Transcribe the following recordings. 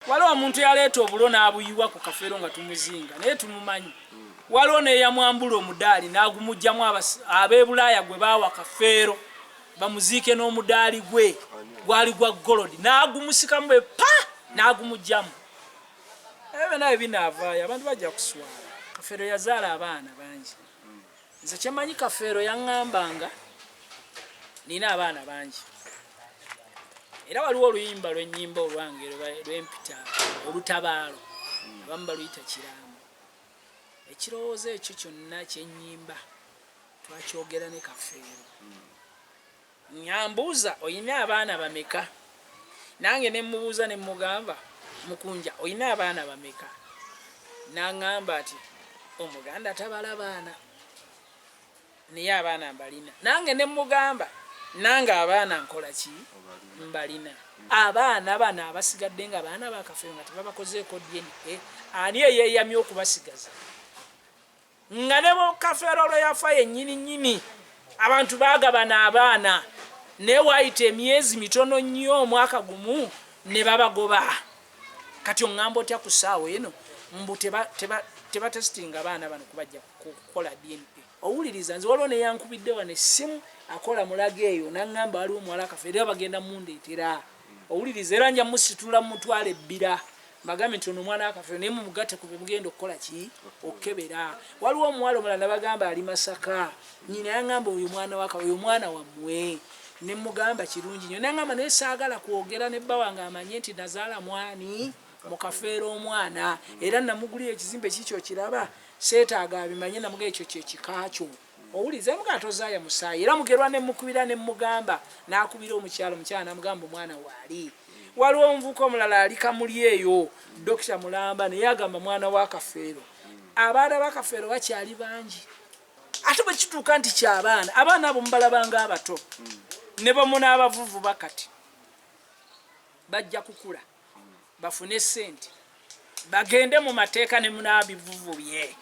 waliwo omuntu yaleeta obulo n'abuyiwa ku Kafeero nga tumuzinga naye tumumanyi. Waliwo n'eyamwambula omudaali n'agumugjamu ab'ebulaaya gwe baawa Kafeero bamuziike n'omudaali gwe gwali gwa golodi n'agumusikamu bwe pa n'agumugjamu. Ebyo nawe binaavaayo abantu bajja kuswala. Kafeero yazaala abaana bangi. Nze kyemanyi Kafeero yaŋŋambanga nina abaana bangi. Era waliwo oluyimba lw'ennyimba olwange lw'empita olutabaalo abamu baluyita kiraamu. Ekirowoozo ekyo kyonna kyennyimba twakyogera ne Kafeero. Nyambuuza oyina abaana bameka? Nange ne mmubuuza ne mmugamba Mukunja oyina abaana bameka? N'aŋŋamba ati omuganda tabala baana naye abaana mbalina. Nange ne mmugamba nange abaana nkola ki? Mbalina. Abaana bano abasigadde nga baana ba Kafeero nga tebabakozeeko DNA ani eyeeyamye okubasigaza? Nga ne bo Kafeero lwe yafa yennyini nnyini abantu baagabana abaana naye waayita emyezi mitono nnyo omwaka gumu ne babagoba. Kati oŋŋamba otya ku ssaawa eno mbu tebatesitinga abaana bano kubajja kukola DNA? Owuliriza nze waliwo neyankubidde wano essimu akola mulaga eyo n'aŋŋamba waliwo omuwala Kafeero bagenda mundeetera. Owuliriza era nja musitula mutwala ebbira mbagambe nti ono omwana wa Kafeero naye mumugatte ku bemugenda okukola ki? Okkebera. Waliwo omuwala omulala nabagamba ali Masaka nyina yaŋŋamba oyo mwana wa Kafeero oyo mwana wammwe ne mugamba kirungi nnyo naŋŋamba naye saagala kwogera ne bba wange amanye nti nazaala mwani mu Kafeero omwana era namugulira ekizimbe kikyo kiraba seetaaga abimanye namuga ekyo kyekikakyo. Owuliza mugamba tozaaya musaayi era mugerwa ne mukubira ne mugamba n'akubira omukyalo namugamba omwana waali. Waliwo omuvuka omulala ali Kamuli eyo Dokita Mulamba naye agamba mwana wa Kafeero. Abaana ba Kafeero bakyali bangi ate bwe kituuka nti kyabaana abaana abo mubalabanga abato ne bamunaabavuvu bakati bajja kukula bafune ssente bagende mu mateeka ne munaabivuvu bye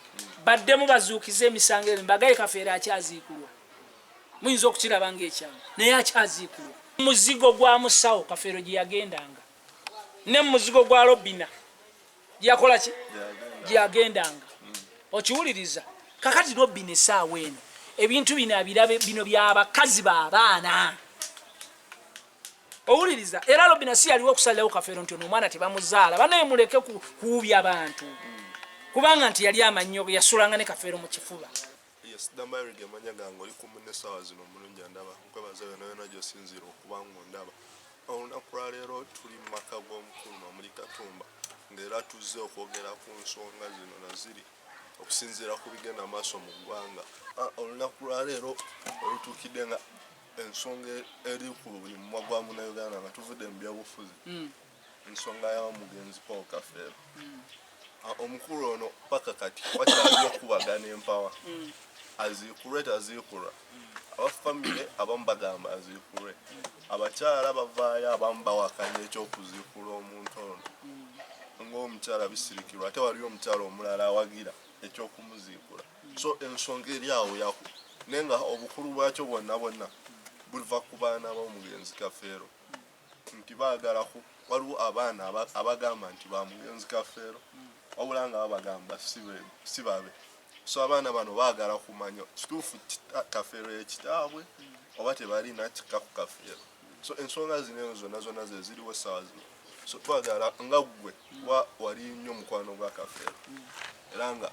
baddemu bazuukize emisango ebyo mbagaye Kafeero akyaziikulwa. Muyinza okukiraba ng'ekyamu naye akyaziikulwa. Muzigo gwa musawo Kafeero gye yagendanga ne muzigo gwa Robina gye yakola ki? Gye yagendanga. Okiwuliriza? Kakati Robina essaawa eno ebintu bino abirabe bino by'abakazi b'abaana. Owuliriza? Era Robina si yaliwo okusalirawo Kafeero nti ono omwana tebamuzaala banaye muleke kuubya abantu kubanga nti yali amannyo yasulanga ne Kafeero mu kifuba. Dambayirige amanya gange oli kumu n'essaawa zino omulungi ndaba nkwebaza yonna yonna gy'osinziira okuba ng'ondaba. Olunaku lwa leero tuli mu maka g'omukulu Mamuli Katumba ng'era tuzze okwogera ku nsonga zino naziri okusinziira ku bigenda amaaso mu ggwanga. Olunaku lwa leero olutuukidde nga ensonga eri ku buli mumwa gwa Munnayuganda nga tuvudde mu byobufuzi ensonga y'omugenzi Paul Kafeero. Omukulu ono paka kati wakyaliyo okubagana empawa aziikulwe taziikulwa. Abafamile abamu bagamba aziikulwe abakyala bavaayo abamu bawakanya ekyokuziikula omuntu ono ng'omukyala bisirikirwa ate waliyo omukyala omulala awagira ekyokumuziikula. So ensonga eri awo yaku naye nga obukulu bwakyo bwonna bwonna buva ku baana b'omugenzi Kafeero nti baagala waliwo abaana abagamba nti ba mugenzi Kafeero wabula nga babagamba si babe. So abaana bano baagala kumanya kituufu Kafeero y'ekitaabwe oba tebalina kika ku Kafeero. So ensonga zino zonna ze ziriwo essaawa zino. So twagala nga ggwe wali nnyo mukwano gwa Kafeero era nga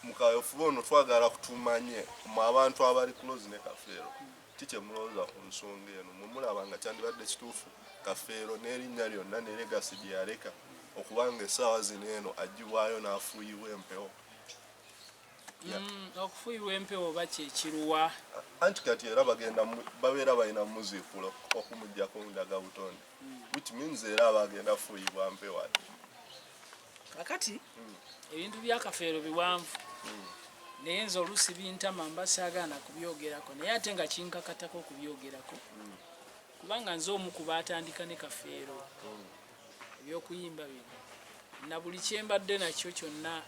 mukaweefube ono twagala kutumanye mu abantu abali close ne Kafeero tikyemulowooza ku nsonga eno mumulaba nga kyandibadde kituufu Kafeero n'erinnya lyonna ne legasi gye yaleka okubanga essaawa zino eno agibwayo n'afuuyibwa empewo. Okufuuyibwa empewo oba kyekiruwa? Anti kati era babeera balina muziikulo okumuggyako ndaga butonde which means era bagenda fuuyibwa mpewo ate. Kakati ebintu bya Kafeero biwanvu naye nze oluusi bintama mba saagaana kubyogerako naye ate nga kinkakatako okubyogerako kubanga nze omu ku baatandika ne Kafeero ebyokuyimba bino na buli kyembadde nakyo kyonna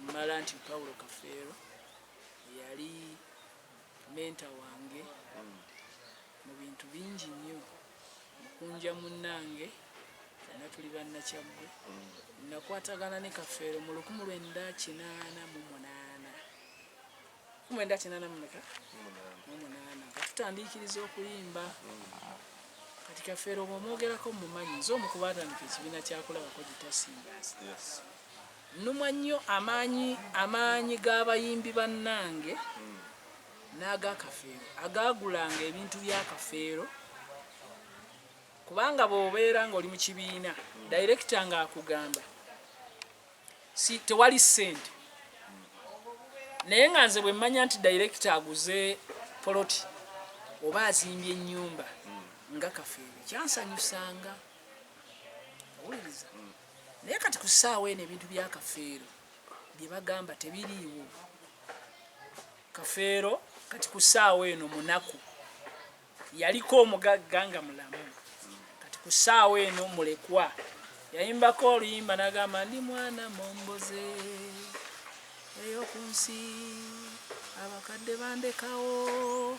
mmala nti Paulo Kafeero yali menta wange mu bintu bingi nnyo mukunja munnange ffenna tuli bannakyagwe nakwatagana ne Kafeero mu 1988 nga tutandikiriza okuyimba kati Kafeero bw'omwogerako mumanyi nze omu kubaatandika ekibiina kyakulabako gitasimbaza nnumwa nnyo amaanyi g'abayimbi bannange n'aga Kafeero agaagulanga ebintu bya Kafeero kubanga bw'obeera ng'oli mu kibiina dayirekita ng'akugamba si tewali ssente naye nga nze bwe mmanya nti dayirekita aguze poloti oba azimbye ennyumba nga Kafeero kyansanyusanga owuliriza naye kati ku ssaawa eno ebintu bya Kafeero bye bagamba tebiriiwo Kafeero kati ku ssaawa eno munaku yaliko omugagga nga mulamu kati ku ssaawa eno mulekwa yayimbako oluyimba n'agamba ndi mwana momboze ey'oku nsi abakadde bandekawo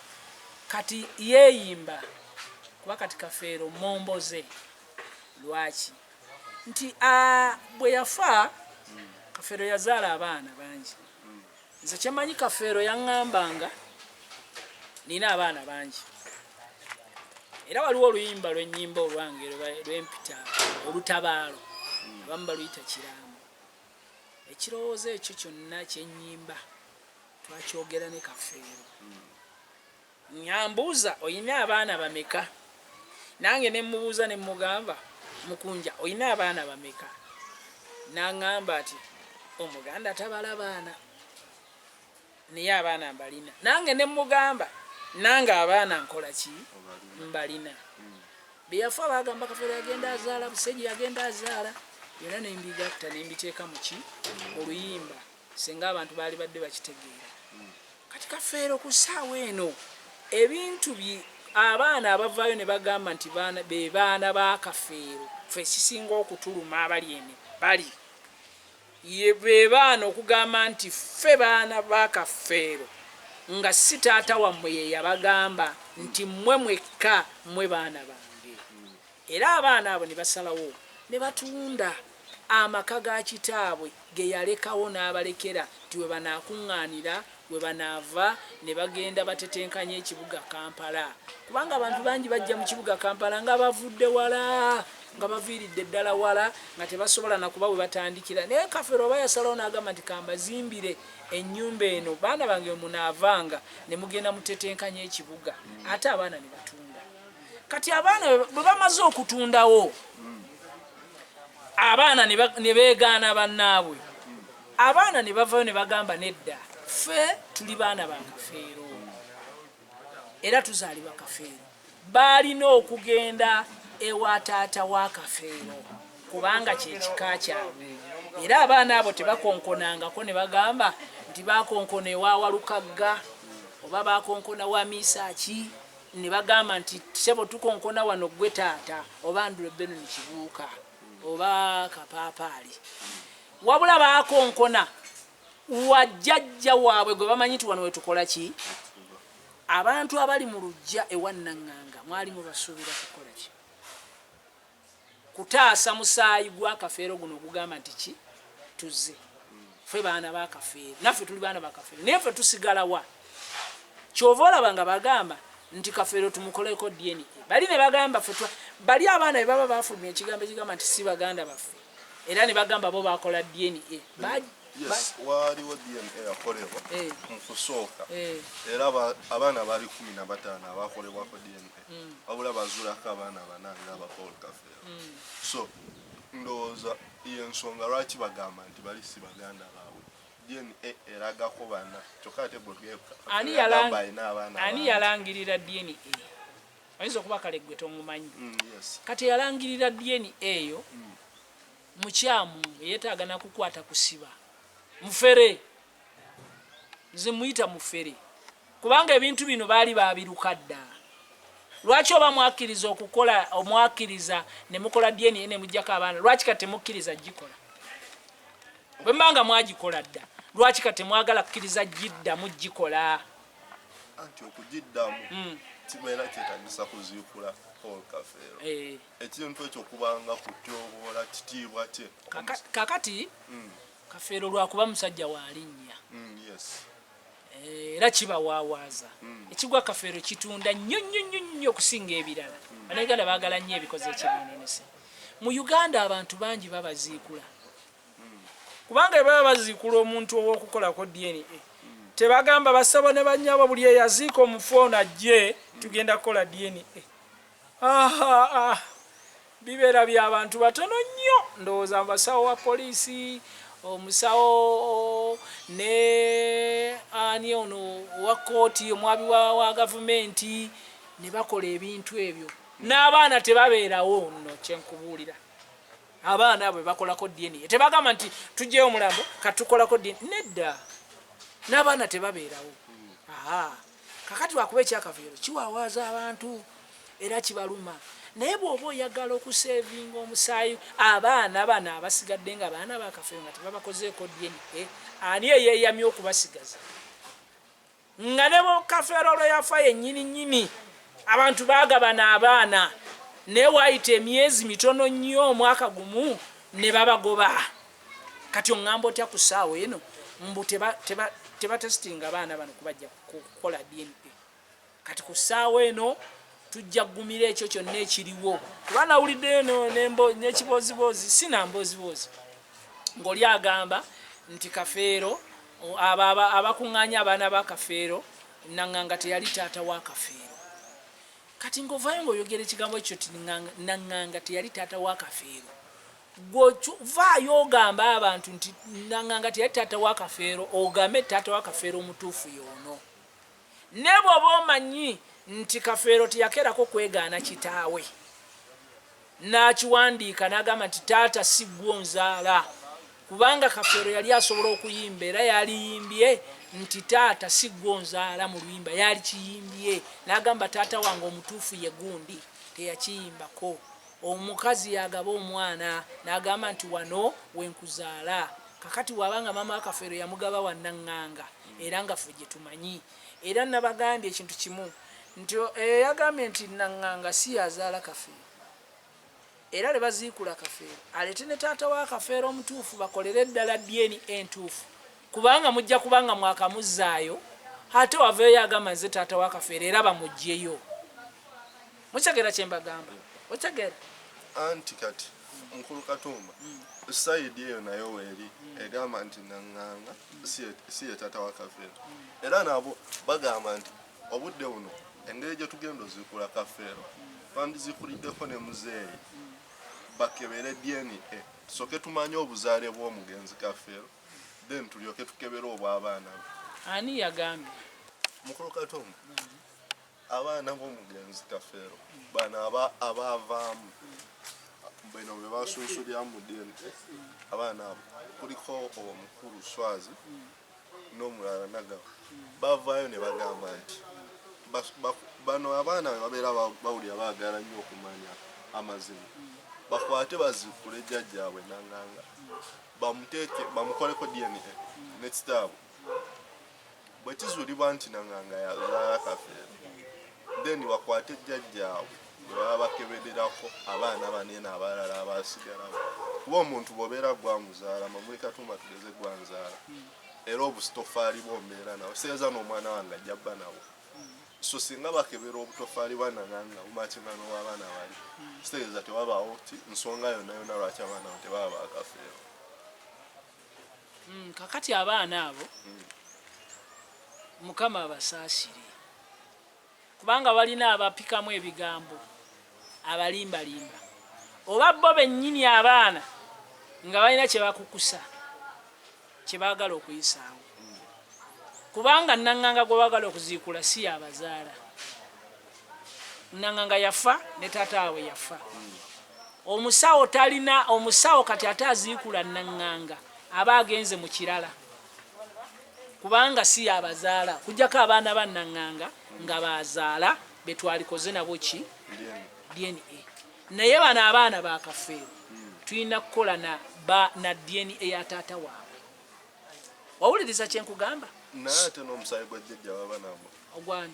kati yeeyimba kuba kati Kafeero momboze lwaki nti bwe yafa Kafeero yazaala abaana bangi nze kyemanyi Kafeero yaŋŋambanga nina abaana bangi era waliwo oluyimba lw'ennyimba olwange lw'empita olutabaalo abamu baluyita kiraamu ekirowoozo ekyo kyonna kyennyimba twakyogera ne Kafeero nyambuuza oyina abaana bameka nange ne mmubuuza ne mmugamba Mukunja oyina abaana bameka n'aŋŋamba ati omuganda tabala baana naye abaana mbalina nange ne mmugamba nange abaana nkola ki mbalina beyafa bagamba Kafeero yagenda azaala Busejje yagenda azaala byonna nembigatta nembiteeka mu ki oluyimba singa abantu baali badde bakitegeera kati Kafeero ku ssaawa eno ebintu abaana abavaayo ne bagamba nti be baana ba Kafeero ffe sisinga okutuluma abali ene bali be baana okugamba nti ffe baana ba Kafeero nga si taata wammwe ye yabagamba nti mmwe mwekka mmwe baana bange era abaana abo ne basalawo ne batunda amaka ga kitaabwe ge yalekawo n'abalekera nti we banaakuŋŋaanira we banaava ne bagenda batetenkanya ekibuga Kampala kubanga abantu bangi bajja mu kibuga Kampala nga bavudde wala nga baviiridde ddala wala nga tebasobola nakuba we batandikira naye Kafeero oba yasalawo n'agamba nti kambazimbire ennyumba eno baana bange munaavanga ne mugenda mutetenkanya ekibuga ate abaana ne batunda kati abaana bwe bamaze okutundawo abaana ne beegaana bannaabwe abaana ne bavayo ne bagamba nedda ffe tuli baana ba Kafeero era tuzaalibwa Kafeero baalina okugenda ewa taata wa Kafeero kubanga kyekika kyabwe era abaana abo tebakonkonangako ne bagamba nti bakonkona ewa Walukagga oba bakonkona wa Misaaki ne bagamba nti sebo tukonkona wano gwe taata oba Ndule Benoni Kibuuka oba Kapaapaali wabula bakonkona wajjajja waabwe gwe bamanyi nti wano wetukola ki abantu abali mu lujja ewa Naŋŋanga mwalimu basuubira kukola ki kutaasa musaayi gwa Kafeero guno ogugamba nti ki tuzze ffe baana ba Kafeero naffe tuli baana ba Kafeero naye ffe tusigala wa kyova olaba nga bagamba nti Kafeero tumukoleko DNA bali ne bagamba ffe bali abaana be baba bafulumya ekigambo ekigamba nti si baganda baffe era ne bagamba bo bakola DNA yes waliwo DNA yakolebwa mu kusooka era abaana bali 15 abakolebwako DNA wabula bazuulako abaana bananga aba Paul Kafeero so ndowooza y'ensonga lwaki bagamba nti bali si baganda baabwe DNA eragako bana kyokka ate ani yalangirira DNA ayinza okuba kale gwe tomumanyi kati yalangirira DNA eyo mukyamu yeetaaga nakukwata kusiba mufere nze muyita mufere kubanga ebintu bino baali babiruka dda lwaki oba mwakkiriza okukola omwakkiriza ne mukola DNA ne mujjako abaana lwaki kati temukkiriza gikola bwe mbanga mwagikola dda lwaki kati mwagala kukkiriza jidda mugikola anti okugiddamu kibeera kyetagisa kuziikula Paul Kafeero ekintu ekyo kubanga kutyoboola kitiibwa kye kakati Kafeero lwakuba musajja waalinnya era kibawaawaza ekigwa Kafeero kitunda nnyo okusinga ebirala Bannayuganda baagala nnyo ebikoze ekibinenese mu Uganda abantu bangi babaziikula kubanga baba baziikula omuntu ow'okukolako DNA tebagamba basabo ne bannyabo buli eyaziika omufu ono ajje tugenda kukola DNA bibeera by'abantu batono nnyo ndowooza basawo wa poliisi omusawo ne ani ono wa kooti omwabi wa gavumenti ne bakola ebintu ebyo n'abaana tebabeerawo nno kyenkubuulira abaana bwe bakolako DNA tebagamba nti tujjeyo omulambo katukolako DNA nedda n'abaana tebabeerawo kakati wakuba ekyakafeero kiwawaaza abantu era kibaluma naye bw'oba oyagala okuseevinga omusaayi abaana bano abasigadde nga baana bakafeero nga tebabakozeeko DNA ani eyeeyamye okubasigaza nga ne Kafeero olwo yafa yennyini abantu baagabana abaana naye waayita emyezi mitono nnyo omwaka gumu ne babagoba kati oŋŋamba otya ku ssaawa eno mbu tebatesitinga abaana bano kubajja kukola DNA kati ku ssaawa eno tujja kugumira ekyo kyonna ekiriwo kuba nawuliddeyo n'ekiboozibozi sinamboozibozi ng'oli agamba nti Kafeero abakuŋŋaanya abaana ba Kafeero Naŋŋanga teyali taata wa Kafeero kati ng'ovaayo ng'oyogera ekigambo ekyo ti Naŋŋanga teyali taata wa Kafeero vaayo ogamba abantu nti Naŋŋanga teyali taata wa Kafeero ogambe taata wa Kafeero omutuufu y'ono ne bw'oba omanyi nti Kafeero teyakerako kwegaana kitaawe n'akiwandiika n'agamba nti taata si ggwe onzaala kubanga Kafeero yali asobola okuyimba era yaliyimbye nti taata si ggwe onzaala mu luyimba yali kiyimbye n'agamba taata wange omutuufu ye gundi teyakiyimbako omukazi yagaba omwana n'agamba nti wano wenkuzaala kakati wabanga maama wa Kafeero yamugaba wa Naŋŋanga era nga ffe gye tumanyi era nabagambye ekintu kimu nti yagambye nti Naŋŋanga si yazaala Kafeero era le baziikula Kafeero aleete ne taata wa Kafeero omutuufu bakolere eddala DNA entuufu kubanga mujja kubanga mwakamuzzaayo ate waveeyo yagamba nze taata wa Kafeero era bamuggyeyo mukyagera kye mbagamba okyagera anti kati Mukulu Katumba sayidi eyo nayo weeri egamba nti Naŋŋanga si ye taata wa Kafeero era nabo bagamba nti obudde buno engeri gye tugenda oziikula Kafeero bandizikuliddeko ne muzeeyi bakebere DNA tusooke tumanye obuzaale bw'omugenzi Kafeero then tulyoke tukebere obw'abaana be ani yagambye Mukulu Katumba abaana b'omugenzi Kafeero bano abaavaamu bino be basuusulyamu DNA abaana abo kuliko omukulu Swazi n'omulala Nagawa bavaayo ne bagamba nti bano abaana babeera bawulira baagala nnyo okumanya amazima bakwate baziikule jjajjaabwe Naŋŋanga bamukoleko DNA n'ekitaabwe bwe kizuulibwa nti Naŋŋanga yazaala Kafeero then bakwate jjajjaabwe ne baba bakebererako abaana banene abalala abasigalawo kuba omuntu bw'obeera gwamuzaala Mamuli Katumba tugeze gwanzaala era obutofaali bw'ombeera nawo seeza n'omwana wange ajja bba nawo so singa bakebera obutofaali bwa Naŋŋanga bumakima n'ow'abaana bali kitegeeza tewabaawo ti nsonga yonna yonna lwaki abaana abo tebaba ba Kafeero kakati abaana abo Mukama abasaasire kubanga balina abapikamu ebigambo abalimbalimba oba bo bennyini abaana nga balina kye bakukusa kye baagala okuyisaawo kubanga Naŋŋanga gwe baagala okuziikula si yabazaala Naŋŋanga yafa ne taata we yafa omusawo kati ate aziikula Naŋŋanga aba agenze mu kirala kubanga si yabazaala kujjako abaana ba Naŋŋanga nga bazaala betwalikoze nabo ki DNA naye bano abaana ba Kafeero tulina kukola na DNA ya taata waabwe wawuliriza kye nkugamba naye ate n'omusaayi gwa jjajja baba nabo ogwani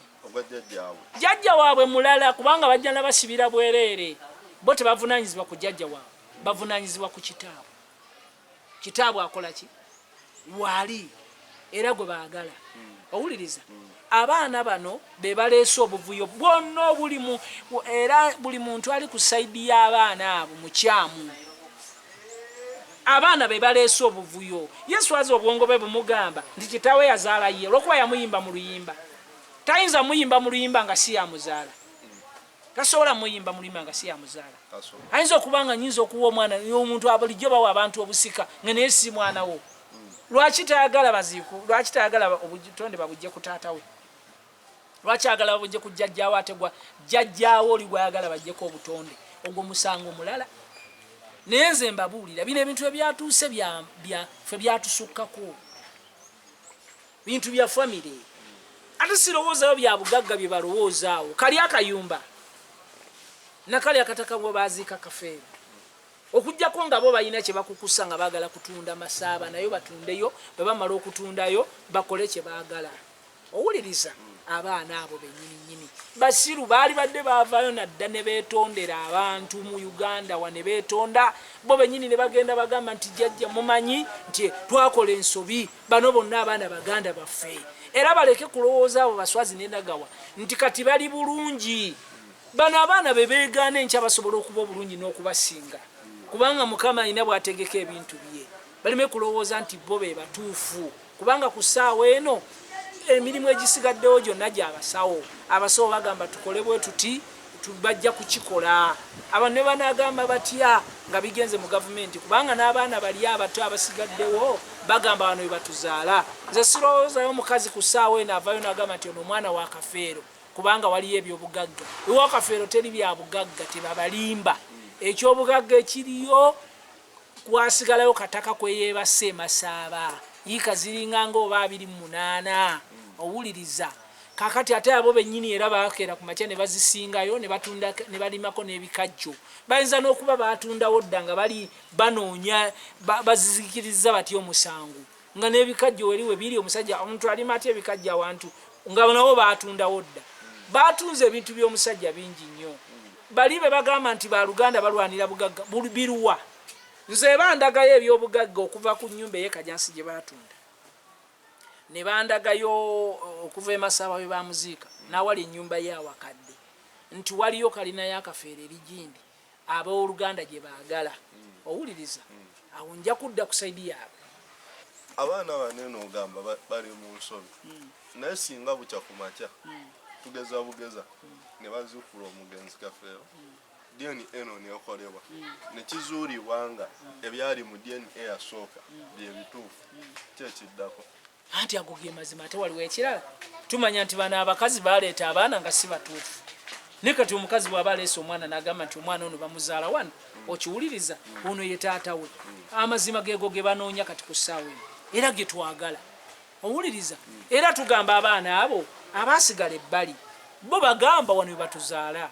jjajja waabwe mulala kubanga bajja nabasibira bwereere bo tebavunanyizibwa ku jjajja waabwe bavunanyizibwa ku kitaabwe akola ki wali era gwe baagala owuliriza abaana bano be baleese obuvuyo bwonna era buli muntu ali ku sayidi y'abaana abo mukyamu abaana be baleese obuvuyo yesu aza obwongo bwe bumugamba nti kitaawe yazaala ye olwokuba yamuyimba mu luyimba tayinza muyimba mu luyimba nga si yamuzaala tasobola muyimba mu luyimba nga si yamuzaala ayinza okuba nga nyinza okuwa omwana omuntu bulijjo bawa abantu obusika nga naye si mwana wo lwaki tayagala baziiku lwaki tayagala obutonde babujje ku taata we lwaki ayagala babujje ku jjajjaawo ate gwa jjajjaawo oli gwayagala bajjeko obutonde ogwo musango mulala naye nze mbabuulira bino ebintu ebyatuuse ffe byatusukkako bintu bya famire ate sirowoozayo bya bugagga bye balowoozaawo kali akayumba nakali akataka bwe baziika kafeero okujjako nga bo balina kye bakukusa nga baagala kutunda masaaba nayo batundeyo bwe bamala okutundayo bakole kye baagala owuliriza abaana abo bennyininyini basiru baali badde baavaayo nadda ne beetondera abantu mu uganda wane beetonda bo bennyini ne bagenda bagamba nti jjajja mumanyi nti twakola ensobi bano bonna abaana baganda baffe era baleke kulowooza abo baswazi n'endagawa nti kati bali bulungi bano abaana be beegaana enkya basobola okuba obulungi n'okubasinga kubanga mukama alina bw'ategeka ebintu bye baleme kulowooza nti bo be batuufu kubanga ku ssaawa eno emirimu egisigaddewo gyonna gy'abasawo abasawo bagamba tukole bwe tuti bajja kukikola abantu ne banagamba batya nga bigenze mu gavumenti kubanga n'abaana bali abato abasigaddewo bagamba bano be batuzaala nze sirowoozayo omukazi ku ssaawa eno avaayo n'agamba nti ono omwana wa kafeero kubanga waliyo ebyobugagga ewa kafeero teri bya bugagga tebabalimba ekyobugagga ekiriyo kwasigalayo kataka kweyeebase masaaba yiika ziringa nga oba 28 owuliriza kakati ate abo bennyini era bakeera ku makya ne bazisingayo ne batunda ne balimako n'ebikajjo bayinza n'okuba batundawo dda nga bali banoonya bazizikiriza batya omusango nga n'ebikajjo weriwe biri omusajja omuntu alima atya ebikajjo awantu nga nabo batundawo dda batunze ebintu by'omusajja bingi nnyo bali be bagamba nti baluganda balwanira bugagga biruwa nze bandagayo ebyobugagga okuva ku nnyumba ey'ekajansi gye batunda ne bandagayo okuva emasaaba we bamuziika nawali ennyumba y'awakadde nti waliyo kalina y'akafeero erigindi abooluganda gye baagala owuliriza awo nja kudda ku sayidi yaabwe abaana banene ogamba bali mu nsobi naye singa bukya ku makya tugeza bugeza ne bazuukula omugenzi kafeero DNA nekolebwa nekizuulibwa nga ebyali mu DNA yasooka byebituufu kyekiddako anti ago ge mazima ate waliwo ekirala tumanya nti bano abakazi baleeta abaana nga si batuufu ne kati omukazi bw'aba aleese omwana n'agamba nti omwana ono bamuzaala wano okiwuliriza ono ye taata we amazima geego ge banoonya kati ku ssaawa eno era ge twagala owuliriza era tugamba abaana abo abaasigala ebbali bo bagamba wano we batuzaala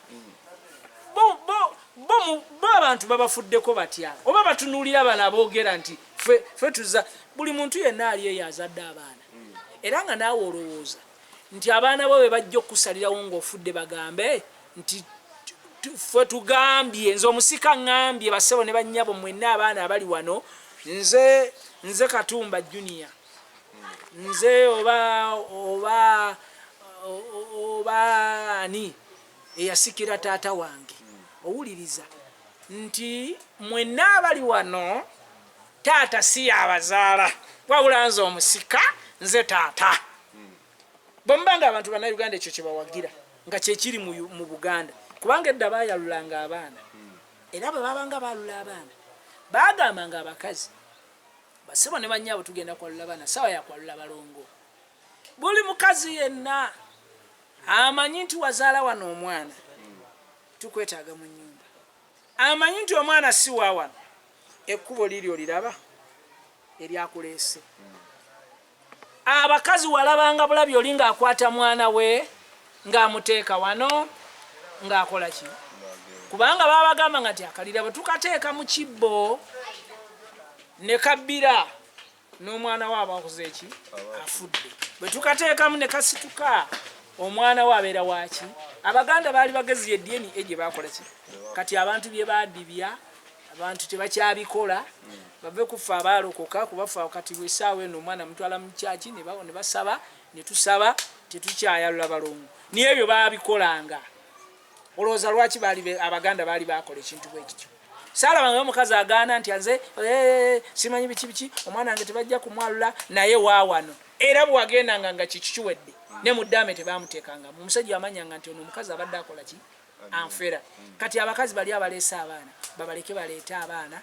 bo abantu babafuddeko batya oba batunuulira bano aboogera nti ffe tuza buli muntu yenna ali eyo azadde abaana era nga naawe olowooza nti abaana bo be bajja okusalirawo ng'ofudde bagambe nti ffe tugambye nze omusika ŋŋambye basebo ne bannyabo mwenna abaana abali wano nze Katumba Junior nze oba ani eyasikira taata wange owuliriza nti mwenna abali wano taata si yabazaala wabula nze omusika nze taata bombanga abantu bannayuganda ekyo kyebawagira nga kyekiri mu Buganda kubanga edda bayalulanga abaana era bwe babanga balula abaana bagambanga abakazi basebo ne bannyabo tugenda kwalula abaana sawa yakwalula balongo buli mukazi yenna amanyi nti wazaala wano omwana tukwetaaga mu nnyumba amanyi nti omwana si wa wano ekkubo liri oliraba eryakuleese abakazi walabanga bulabi oli ng'akwata mwana we ng'amuteeka wano ng'akola ki kubanga babagambanga nti akalira bwe tukateeka mu kibbo ne kabbira n'omwana we abakoze eki afudde bwe tukateekamu ne kasituka omwana we abeera waki abaganda baali bagezi eddieni egye bakola ki kati abantu bye badibya abantu tebakyabikola bave kufa abaalokoka kubafa kati bwesaawa eno omwana mutwala mu kyaki ne basaba ne tusaba tetukyayalula balongo niyo ebyo baabikolanga olowooza lwaki abaganda baali bakola ekintu bwe kityo saalabanga omukazi agaana nti nze simanyi biki omwana wange tebajja kumwalula naye waawano era bwewagendanga nga kikikiwedde ne mu ddaame tebaamuteekanga omusajja amanyanga nti ono omukazi abadde akola ki anfera kati abakazi bali abaleese abaana babaleke baleete abaana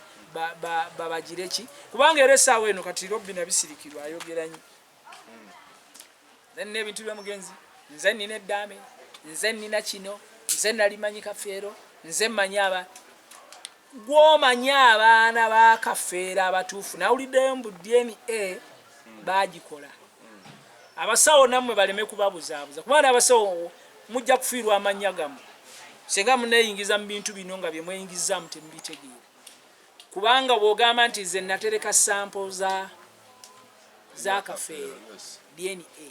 babagire ki kubanga era essaawa eno kati robbi nabisirikirwa ayogera nnyo n'ebintu byamugenzi nze nnina eddaame nze nnina kino nze nalimanyi Kafeero nze mmanyi abaana gw'omanyi abaana ba Kafeero abatuufu nawuliddeyo mbu DNA bagikola abasawo nammwe baleme kubabuzaabuza kubanga abasawo mujja kufiirwa amannya gammwe singa muneeyingiza mu bintu bino nga bye mweyingizaamu temubitegeera kubanga bw'ogamba nti ze natereka sample za Kafeero DNA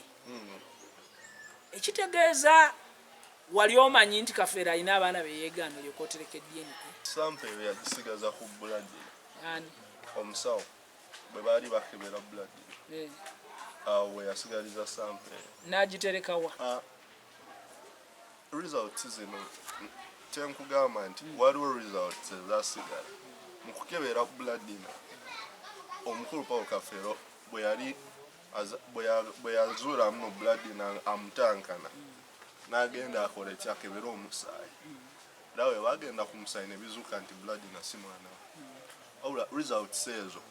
ekitegeeza wali omanyi nti Kafeero alina abaana beyeegaana olyoka otereka DNA sample eyo yagisigaza ku blood omusawo bwe baali bakebera blood awo yasigaliza sample n'agiterekawa results zino kyenkugamba nti waliwo results ezasigala mu kukebera blood omukulu Paul Kafeero bwe yazuula muno blood amutankana n'agenda akola ekyakebera omusaayi era we bagenda ku musaayi ne bizuuka nti blood si mwana wabula results ezo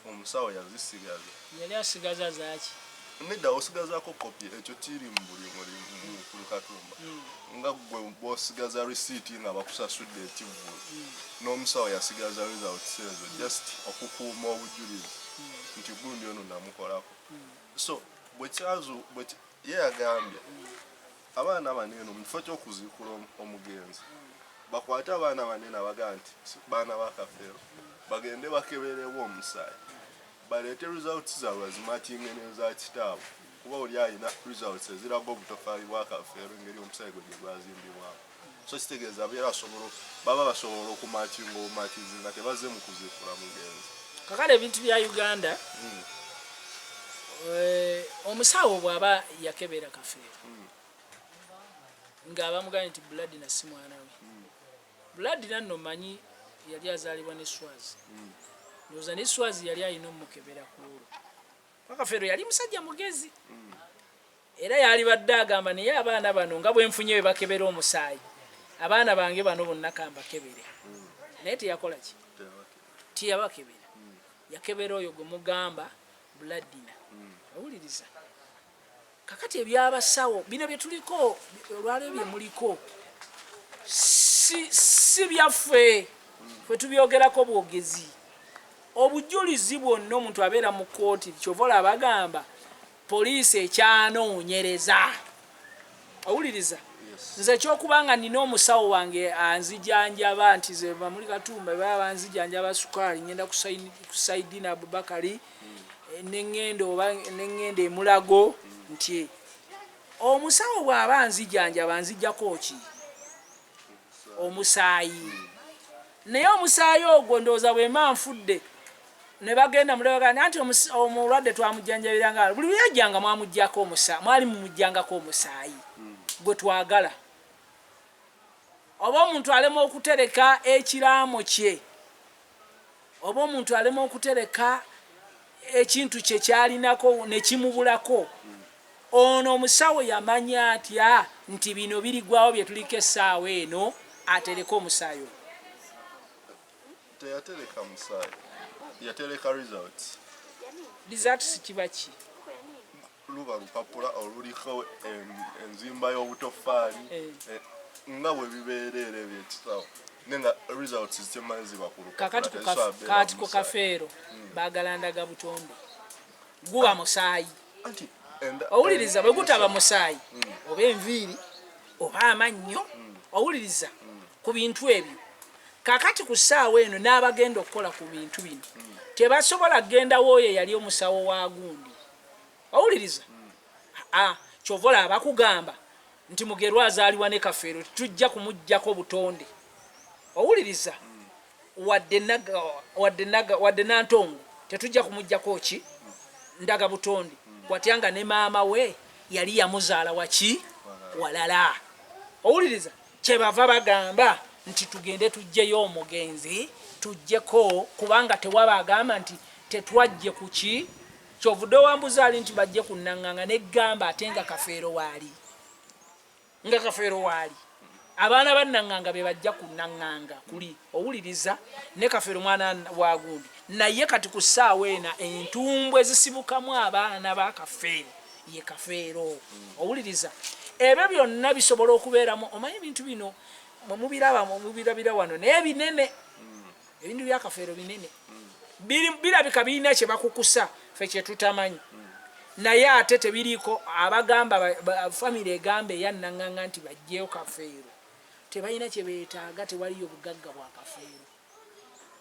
omusawo yazisigaza yali asigaza zaaki nedda osigazaako kopi ekyo kiri mu buli ku Katumba nga gwe bw'osigaza receipt nga bakusasudde ekivvulu n'omusawo yasigaza results ezo just okukuuma obujulizi nti gundi ono namukolako so ye yagambye abaana banene mu kifo ky'okuziikula omugenzi bakwate abaana banene abagaa nti baana ba Kafeero bagende bakeberewo omusaayi baleete results zaabwe zimatinge n'eza kitaabwe kuba oli alina results eziraga obutofaali bwa Kafeero engeri omusaayi gwe gye gwazimbibwamu so kitegeeza baba basobola okumatinga obumatizi nga tebaze mu kuziikula mugenzi kakale ebintu bya Uganda omusawo bw'aba yakebera Kafeero ng'abamugambye nti blood si mwana we blood nanno manyi yali azaalibwa ne Swazi ndowooza ne Swazi yali alina omukebera ku olwo Kafeero yali musajja mugezi era yali badde agamba naye abaana bano nga bwe nfunye bwe bakebera omusaayi abaana bange bano bonna kambakebere naye teyakola ki tiyabakebera yakebera oyo gwe mugamba Bloodina owuliriza kakati ebyabasawo bino bye tuliko olwaleero bye muliko si byaffe fwe tubyogerako bwogezi obujulizi bwonna omuntu abeera mu kooti kyovola abagamba poliisi ekyanoonyereza owuliriza nze ekyokubanga nina omusawo wange anzijanjaba nti ze bamuli Katumba baba banzijanjaba Sukaali ngenda kusaidina Abubakari neŋŋenda emulago nti omusawo bw'aba nzijanjaba nzijjako ki omusaayi naye omusaayi ogwo ndowooza bwema nfudde ne bagenda mulebagana nti omulwadde twamujjanjabiranga buli yajjanga mwamujjako omusaayi mwali mumujjangako omusaayi gwe twagala oba omuntu alema okutereka ekiraamo kye oba omuntu alema okutereka ekintu kye kyalinako ne kimubulako ono omusawo yamanya atya nti bino birigwawo bye tuliko essaawa eno atereka omusaayi teyatereka musaayi yatereka results kiba ki luba lupapula oluliko enzimba y'obutofaali nga bwe bibeerera ebyekisawo nenga results zitemanye ziba ku lupapula kakati ku Kafeero bagalandaga butonde guba musaayi owuliriza bwe gutaba musaayi oba enviiri oba amannyo owuliriza ku bintu ebyo kakati ku ssaawa eno n'abagenda okukola ku bintu bino tebasobola kgendawo oyo yali omusawo wa gundi owuliriza kyovola abakugamba nti Mugerwa azaaliwa ne Kafeero tujja kumuggyako butonde owuliriza wadde Nantongo tetujja kumuggyako ki ndaga butonde watyanga ne maama we yali yamuzaala waki walala owuliriza kyebava bagamba nti tugende tujjeyo omugenzi tujjeko kubanga tewaba agamba nti tetwajje kuki kyovudde wambuzaali nti bajje kunaŋŋanga neggamba ate nga Kafeero waali abaana bannaŋŋanga be bajja kunaŋŋanga kuli owuliriza ne Kafeero mwana wa gundi naye kati ku ssaawa ena entumbwe zisibukamu abaana ba Kafeero ye Kafeero owuliriza ebyo byonna bisobola okubeeramu omanyi ebintu bino mubirabira wano naye binene ebintu bya Kafeero binene birabika birina kye bakukusa ffe kye tutamanyi naye ate tebiriiko abagamba famire egamba eyannaŋŋanga nti bajjeyo Kafeero tebalina kye beetaaga tewaliyo bugagga bwa Kafeero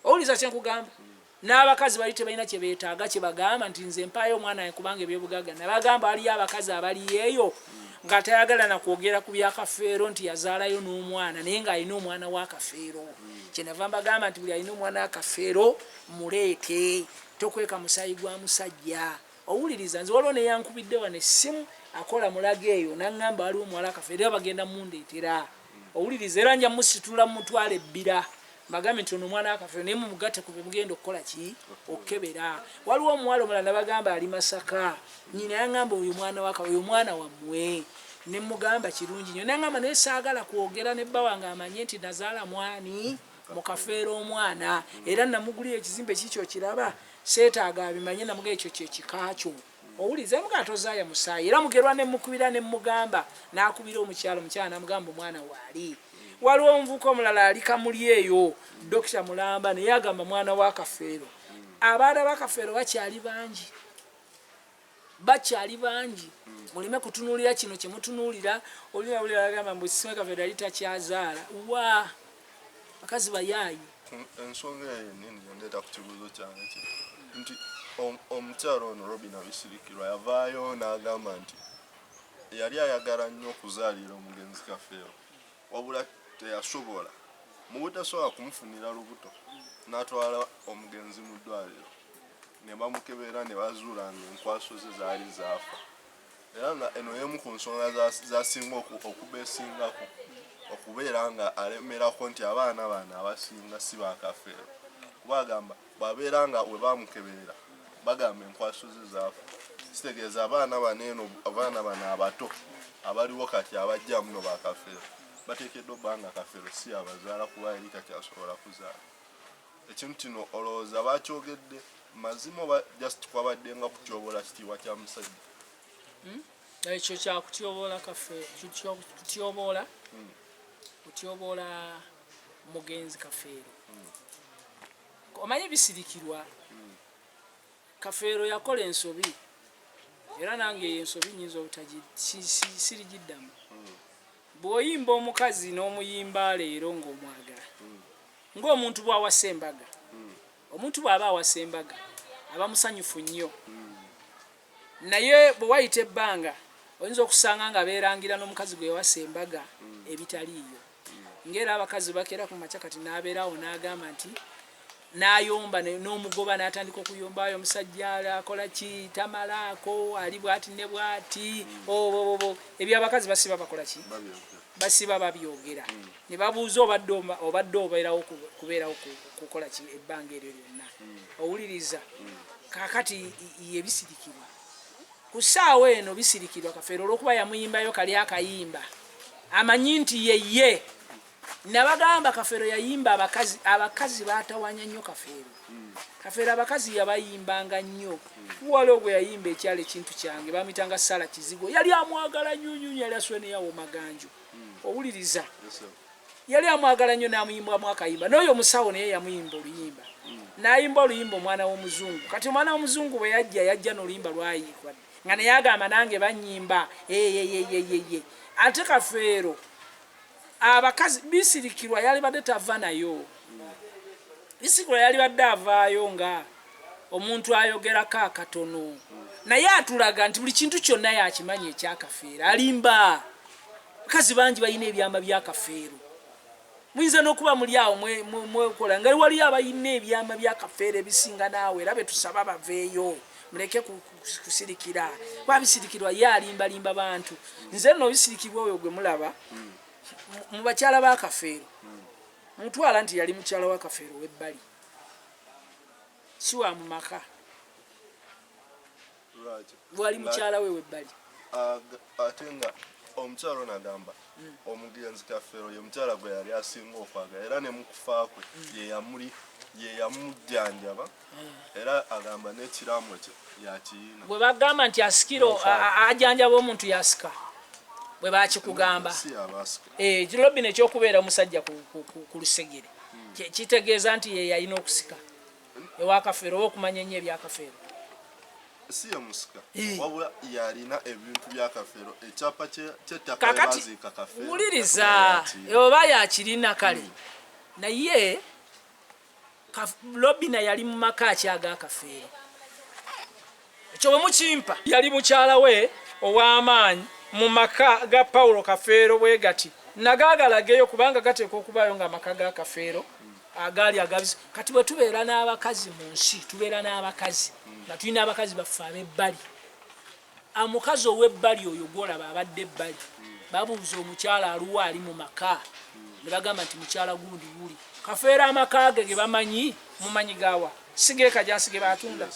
owuliza kye nkugamba n'abakazi bali tebalina kye beetaaga kye bagamba nti nze mpaayo omwana we kubanga ebyobugagga nabagamba waliyo abakazi abaliyeeyo nga tayagala nakwogera ku bya Kafeero nti yazaalayo n'omwana naye ng'alina omwana wa Kafeero kyenava mbagamba nti buli alina omwana wa Kafeero muleete tokweka musaayi gwa musajja owuliriza nze waliwo neyankubidde wano essimu akola mulaga eyo naŋŋamba waliwo omuwala Kafeero era bagenda mundeetera owuliriza era nja musitula mutwala ebbira mbagambe nti ono omwana wa Kafeero naye mumugatte ku bemugenda okukola ki okukebera waliwo omuwala omulala nabagamba ali Masaka nyina yaŋŋamba oyo mwana wa Kafeero oyo mwana wammwe ne mugamba kirungi nnyo naŋŋamba naye saagala kwogera ne bba wange amanye nti nazaala mwani mu Kafeero omwana era namugulira ekizimbe kikyo kiraba seetaaga abimanye namuga ekyo kyekikakyo owuliza muga tozaaya musaayi era Mugerwa ne mukubira ne mugamba n'akubira omukyalo namugamba omwana waali waliwo omuvuka omulala ali Kamuli eyo Dr. Mulamba naye agamba mwana wa Kafeero abaana ba Kafeero bakyali bangi mulime kutunuulira kino kye mutunuulira olina agamba mbu Sisime Kafeero yali takyazaala wa bakazi bayaayi ensonga eyo nini yandeeta ku kibuuzo kyange nti omukyalo ono Robin Abisirikirwa yavaayo n'agamba nti yali ayagala nnyo okuzaalira omugenzi Kafeero wabula teyasobola mu butasobola kumufunira lubuto n'atwala omugenzi mu ddwaliro ne bamukebera ne bazuula nga enkwaso ze zaali zaafa era nga eno y'emu ku nsonga zasinga okubeesingako okubeera nga alemerako nti abaana bano abasinga si ba Kafeero kuba agamba bwabeera nga we bamukeberera bagamba enkwaso ze zaafa kitegeeza abaana bano abato abaliwo kati abajja muno ba Kafeero bateekeddwa obbanga Kafeero si abazaala kuba yali takyasobola kuzaala ekintu kino olowooza bakyogedde mazima oba just kwabadde nga kutyobola kitiibwa kya musajja ekyo kyakutyobola Kafeero kutyobola mugenzi Kafeero omanyi Bisirikirwa Kafeero yakola ensobi era nange ensobi nyinza sirigiddamu bw'oyimba omukazi n'omuyimba leero ng'omwagala ng'omuntu bw'awasa embaga omuntu bw'aba awasa embaga aba musanyufu nnyo naye bwe wayita ebbanga oyinza okusanga nga beerangira n'omukazi gwe yawasa embaga ebitaliiyo ng'era abakazi bakera ku makya kati n'abeerawo n'agamba nti n'ayomba n'omugoba n'atandika okuyombayo omusajja akola ki tamalaako ali bwati ne bwati ebyo abakazi basiba bakola ki basiba babyogera ne babuuza obadde obeerawo kubeerawo kukola ki ebbanga eryo lyonna owuliriza kaakati ye Bisirikirwa ku ssaawa eno Bisirikirwa Kafeero olw'okuba yamuyimbayo kali akayimba amanyi nti yeye nabagamba Kafeero yayimba abakazi baatawanya nnyo Kafeero abakazi yabayimbanga nnyo waliwo gwe yayimba ekyalo ekintu kyange bamitanga Sala Kizigo yali amwagala nnyo yali aswe neyawo maganjo owuliriza yali amwagala nnyo n'amuyimbamu akayimba n'oyo omusawo naye yamuyimba oluyimba n'ayimba oluyimba omwana w'omuzungu kati omwana w'omuzungu bwe yajja n'oluyimba lwayikwa nga naye agamba nange banyimba ate Kafeero abakazi Bisirikirwa yali badde tava nayo Bisirikirwa yali badde avaayo nga omuntu ayogerako akatono naye atulaga nti buli kintu kyonna yakimanyi ekya Kafeero alimba bakazi bangi balina ebyama bya kafeero muyinza n'okuba muli awo mwekola nga waliyo abalina ebyama bya kafeero ebisinga naawe era betusaba baveeyo muleke kusirikira babisirikirwa ye alimbalimba bantu nze nno bisirikibwa oyo gwe mulaba mu bakyala ba kafeero mutwala nti yali mukyala wa kafeero w'ebbali si wa mu maka wali mukyala we w'ebbali ate nga omukyalo nagamba omugenzi kafeero ye mukyala gwe yali asinga okwagala era ne mukufa kwe ye yamujjanjaba era agamba n'ekiraamo kye yakiyina bwe bagamba nti asikiro ajanjaba omuntu yasika bwe bakikugamba Robin ekyokubeera omusajja ku lusegere kitegeeza nti ye yalina okusika ewa kafeero oba okumanya ennyo ebyakafeero si ya musika wabula yalina ebintu bya kafeero ekyapa ky'ettaka baziika kafeero wuliriza oba yakirina kale naye Robina yali mu maka akyaga kafeero ekyo bwe mukimpa yali mukyala we ow'amaanyi mu maka ga Paulo Kafeero bwe gati nagaagalageyo kubanga gateeka okubaayo nga amaka ga kafeero agali agabisa kati bwe tubeera n'abakazi mu nsi tubeera n'abakazi nga tulina abakazi baffe ab'ebbali omukazi ow'ebbali oyo gwolaba abadde ebbali babuuza omukyala aluwa ali mu maka ne bagamba nti mukyala gundi wuli kafeero amaka ge bamanyi mumanyi gawa sige kajansi ge batunda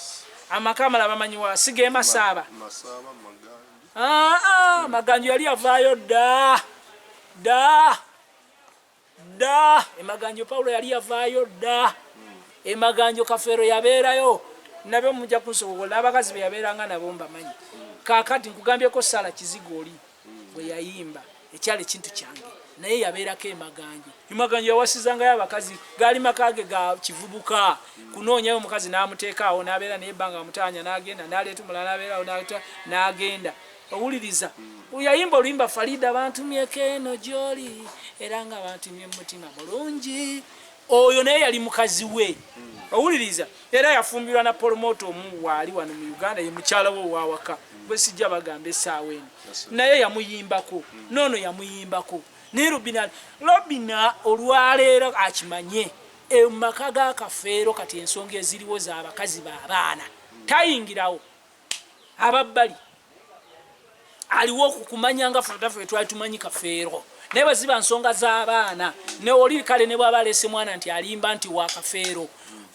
amaka amala bamanyi wa sige masaaba maganjo yali avaayo da emaganjo Paulo yali avaayo da emaganjo kafeero yabeerayo nabyo mujja kunsobola abakazi be yabeeranga nabo mbamanyi kakati nkugambyeko Sala Kizigooli bwe yayimba ekyali ekintu kyange naye yabeerako emaganjo yawasizangayo abakazi gaali makage ga kivubuka kunoonyayo omukazi n'amuteekaawo n'abeera naye ebbanga mutaanya n'agenda n'aleeta omulala n'abeerawo n'agenda owuliriza yayimba oluyimba Farida bantumyeko eno gy'oli era nga bantumye mutima mulungi oyo naye yali mukazi we owuliriza era yafumbirwa na Polomoto omuwaali wano mu Uganda ye mukyala we owawaka bwe sijja bagamba essaawa eno naye yamuyimbako noono yamuyimbako ne Robina olwaleero akimanye emaka ga kafeero kati ensonga eziriwo z'abakazi b'abaana tayingirawo ababbali aliwo okukumanya nga ffe twali tumanyi kafeero naye bwe ziba nsonga z'abaana ne oli kale ne bw'aba aleese mwana nti alimba nti wa kafeero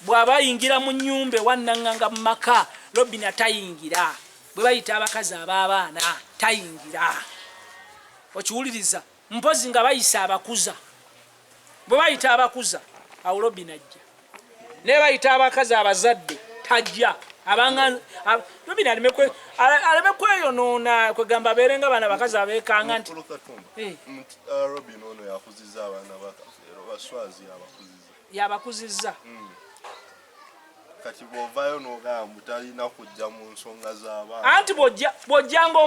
bw'aba ayingira mu nnyumba ewannaŋŋanga mu maka Robina tayingira bwe bayita abakazi ab'abaana tayingira okiwuliriza mpozi nga bayisa abakuza bwe bayita abakuza awo Robina ajja naye bayita abakazi abazadde tajja Robina aleme kweyonoona kwegamba abeerenga abaana bakazi abeekanga nti Robina ono yakuziza abaana ba kafeero baswazi yabakuzizza kati bw'ovaayo n'ogamba mutalina kujja mu nsonga z'abaana anti bw'ojjanga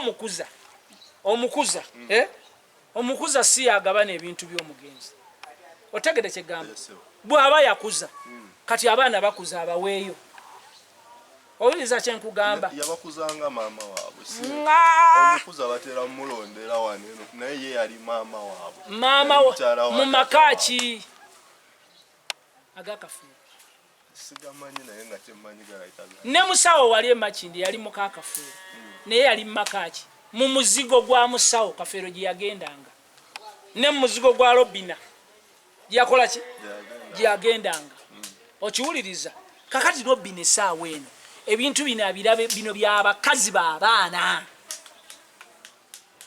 omukuza si yagabana ebintu by'omugenzi otegede kyegamba bw'aba yakuza kati abaana bakuza abaweeyo owuliriza kyenkugamba yabakuzanga maama waabwe omukuza batera mulondera waneno naye ye yali maama waabwe mu maka ki agakafeero sigamanyi naye nga kyemmanyi galayitaga ne musawo wali emakindi yali muka kafeero naye yali mumaka ki mu muzigo gwa musawo kafeero gye yagendanga ne mu muzigo gwa Robina yakola ki gye yagendanga okiwuliriza kakati Robina essaawa eno ebintu bino abirabe bino by'abakazi b'abaana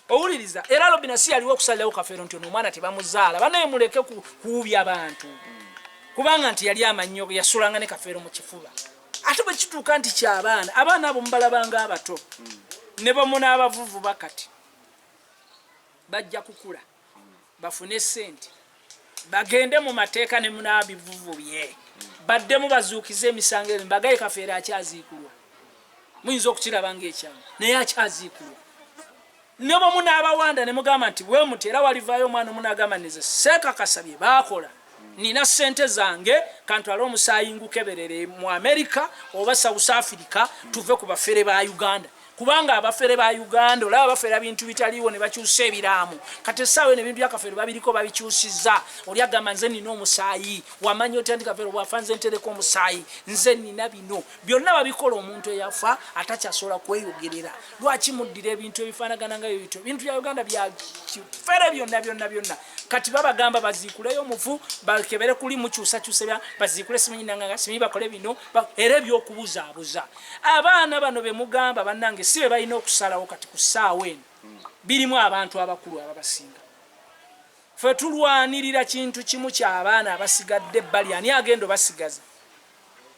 owuliriza era Robina si yaliwo okusalirawo kafeero nti ono omwana tebamuzaala banaye muleke kuubya abantu kubanga nti yali amannyo yasulanga ne kafeero mu kifuba ate bwe kituuka nti ky'abaana abaana abo mubalabanga abato ne bamuna abavuvu bakati bajja kukula bafune ssente bagende mu mateeka ne munaabivuvu bye baddemu bazuukize emisango ebyo mbagaye kafeero akyaziikulwa muyinza okukiraba ng'ekyangu naye akyaziikulwa ne bwe munaabawanda ne mugamba nti bwe muti era walivaayo omwana omunaagamba neze seekakasabye baakola nina ssente zange kantwale omusaayi ngukeberere mu Amerika oba South Africa tuve ku bafere ba Uganda kubanga abafere ba Uganda olaba bafera bintu bitaliwo ne bakyusa ebiramu kati essaawa ne bintu byakafere babiriko babikyusiza oli agamba nze nina omusaayi wamanya otya kafere bwafa nze ntereko omusaayi nze nina bino byonna babikola omuntu eyafa atakyasobola kweyogerera lwaki muddira ebintu ebifaanagana nga ebyo bintu bya Uganda bya kifere byonna kati babagamba baziikuleyo omufu bakebere kuli mukyusakyusa baziikule simanyi nanganga simanyi bakole bino era ebyokubuzaabuza abaana bano be mugamba bannange si be balina okusalawo kati ku ssaawa eno birimu abantu abakulu ababasinga ffe tulwanirira kintu kimu ky'abaana abasigadde ebbali ani agenda obasigaza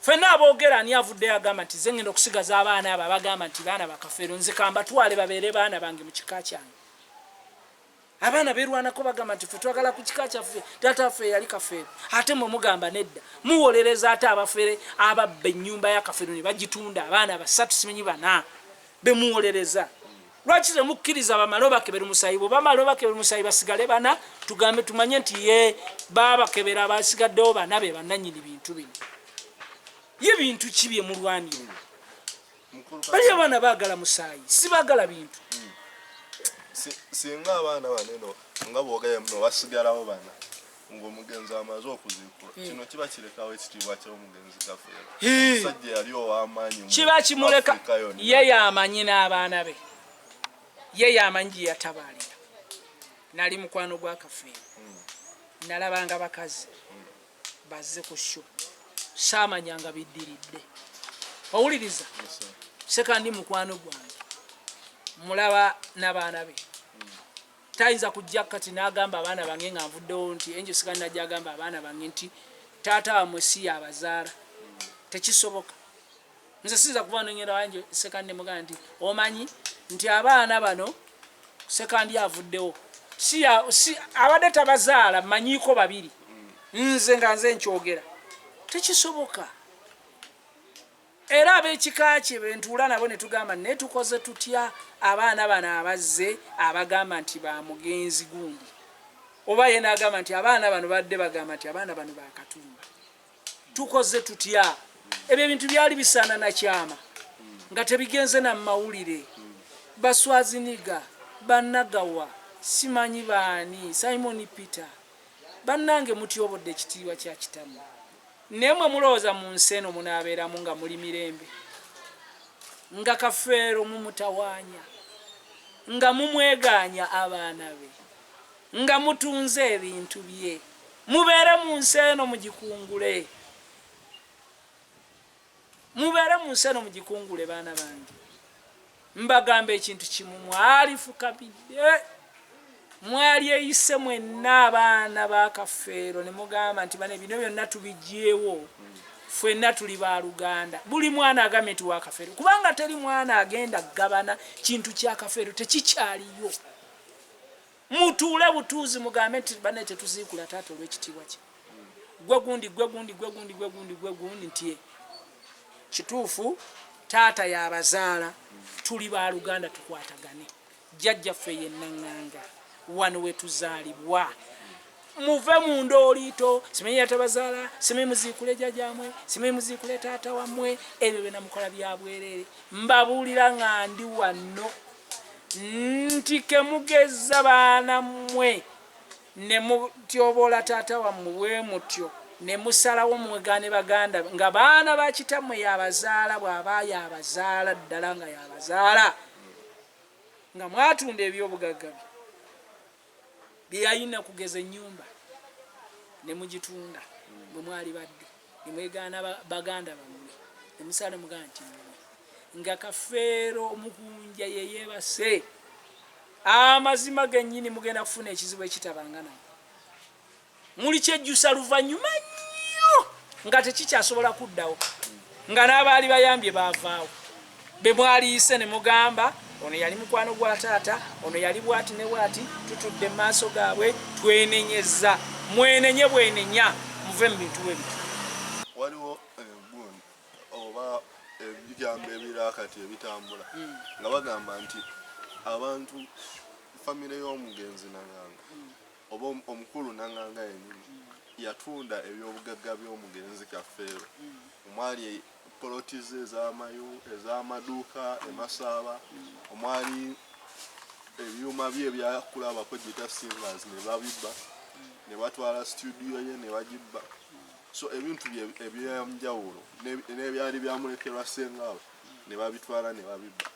ffenna aboogera ani avuddeyo agamba nti ze ngenda okusigaza abaana abo abagamba nti baana bakafeero nze kambatwale babeere baana bange mu kika kyange abaana berwanako bagamba nti ffe twagala ku kika kyaffe taata waffe yali kafeero ate mwe mugamba nedda muwolereza ate abafere ababba ennyumba ya kafeero ne bagitunda abaana basatu simanyi bana bemuwolereza lwaki temukkiriza bamale bakebera omusaayi bwe bamale bakebera omusaayi basigale bana tugambe tumanye nti ye babakebera basigaddewo bana be bannannyini bintu bino ye bintu ki bye mulwanira bali abaana baagala musaayi si baagala bintu singa abaana baneno nga bwogeye muno basigalawo bana ng'omugenzi amaze okuziikula kino kiba kirekawo ekitiibwa ky'omugenzi kafeero omusajja yali ow'amaanyi kiba kimuleka ye yamanyi n'abaana be ye yamanyi gye yatabaalira nali mukwano gwa kafeero nalabanga bakazi bazze ku sho saamanyanga biddiridde owuliriza sekandi mukwano gwange mulaba n'abaana be tayinza kujja kati n'agamba abaana bange nga nvuddewo nti enjo sekandi najja agamba abaana bange nti taata wamwe si yabazaala tekisoboka nze sinza kuba nengera wanje sekandi mugamba nti omanyi nti abaana bano sekandi avuddewo si abadde tabazaala manyiiko babiri nze nga nze nkyogera tekisoboka era ab'ekika kye bentuula nabo ne tugamba naye tukoze tutya abaana bano abazze abagamba nti ba mugenzi gundi oba ye n'agamba nti abaana bano badde bagamba nti abaana bano bakatumba tukoze tutya ebyo ebintu byali bisaana na kyama nga tebigenze na mawulire baswaziniga bannagawa simanyi baani Simon Peter bannange mutyobodde ekitiibwa kya kitamu nemwe mulowooza mu nsi eno munaabeeramu nga muli mirembe nga kafeero mumutawaanya nga mumweganya abaana be nga mutunze ebintu bye mubeere mu nsi eno mugikungule baana bange mbagamba ekintu kimu mwalifukabidde mwali eyise mwenna abaana ba kafeero ne mugamba nti bane bino byonna tubijjeewo ffenna tuli ba Luganda buli mwana agambe nti wa kafeero kubanga teri mwana agenda gabana kintu kya kafeero tekikyaliyo mutuule butuuzi mugambe nti bane tetuziikula taata olw'ekitiibwa kye gwe gundi nti kituufu taata yabazaala tuli ba Luganda tukwatagane jjajjaffe yennaŋŋanga wano wetuzaalibwa muve mu ndooliito simanyi yatabazaala simanyi muziikule jjajjamwe simanyi muziikule taata wammwe ebyo byonna mukola bya bwereere mbabuulira nga ndi wano nti kemugeza baana mmwe ne mutyoboola taata wammwe bwe mutyo ne musalawo mwegaane baganda nga baana ba kitammwe yabazaala bw'aba yabazaala ddala nga yabazaala nga mwatunda ebyobugagga byeyalina kugeza ennyumba ne mugitunda bwe mwali badde ne mwegaana baganda bammwe ne musala muganda nti nga kafeero omukunja ye yeebase amazima gennyini mugenda kufuna ekizibu ekitabanga naye muli kyejjusa luvannyuma nnyo nga tekikyasobola kuddawo nga n'abaali bayambye baavaawo be mwaliise ne mugamba ono yali mukwano gwa taata ono yali bwati ne bwati tutudde mu maaso gaabwe twenenyeza mwenenye bwenenya muve mu bintu bwe biti waliwo gundi oba ebigambo ebira kati ebitambula nga bagamba nti abantu famire y'omugenzi Nanganga oba omukulu Nanganga yennyini yatunda ebyobugagga by'omugenzi Kafeero omwali polotize ez'amaduuka emasaba omwali ebyuma bye byakulabako gita singers ne babibba ne batwala studio ye ne bagibba so ebintu eby'enjawulo n'ebyali byamulekerwa sengawe ne babitwala ne babibba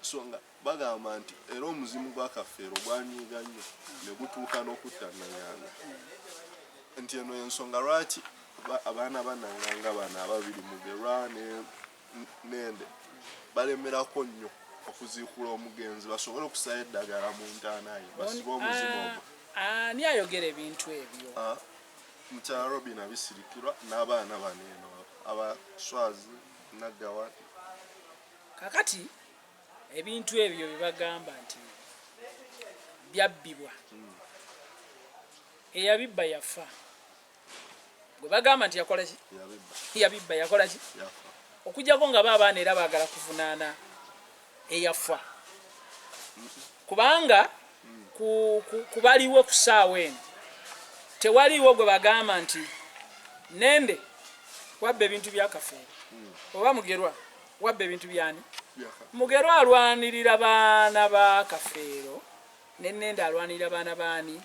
so nga bagamba nti era omuzimu gwa Kafeero gwanyiiga nnyo ne gutuuka n'okutta Nanyanga nti eno ensonga lwaki abaana bannanganga bano ababiri Mugerwa Nende balemerako nnyo okuziikula omugenzi basobole okusala eddagala mu ntaana ye basibe omuzimu ogwo. Ani ayogera ebintu ebyo? Mukyala Robin abisirikirwa n'abaana bano eno abaswazi Naggawa. Kakati ebintu ebyo bibagamba nti byabbibwa eyabibba yafa. Gwe bagamba nti yakola ki? Yabibba yakola ki? Okujjako nga baabaana era baagala kuvunaana eyafa. Kubanga kubaliwo ku ssaawa eno tewaliwo gwe bagamba nti Nende wabba ebintu bya Kafeero oba Mugerwa wabba ebintu byani. Mugerwa alwanirira baana ba Kafeero ne Nende alwanirira baana baani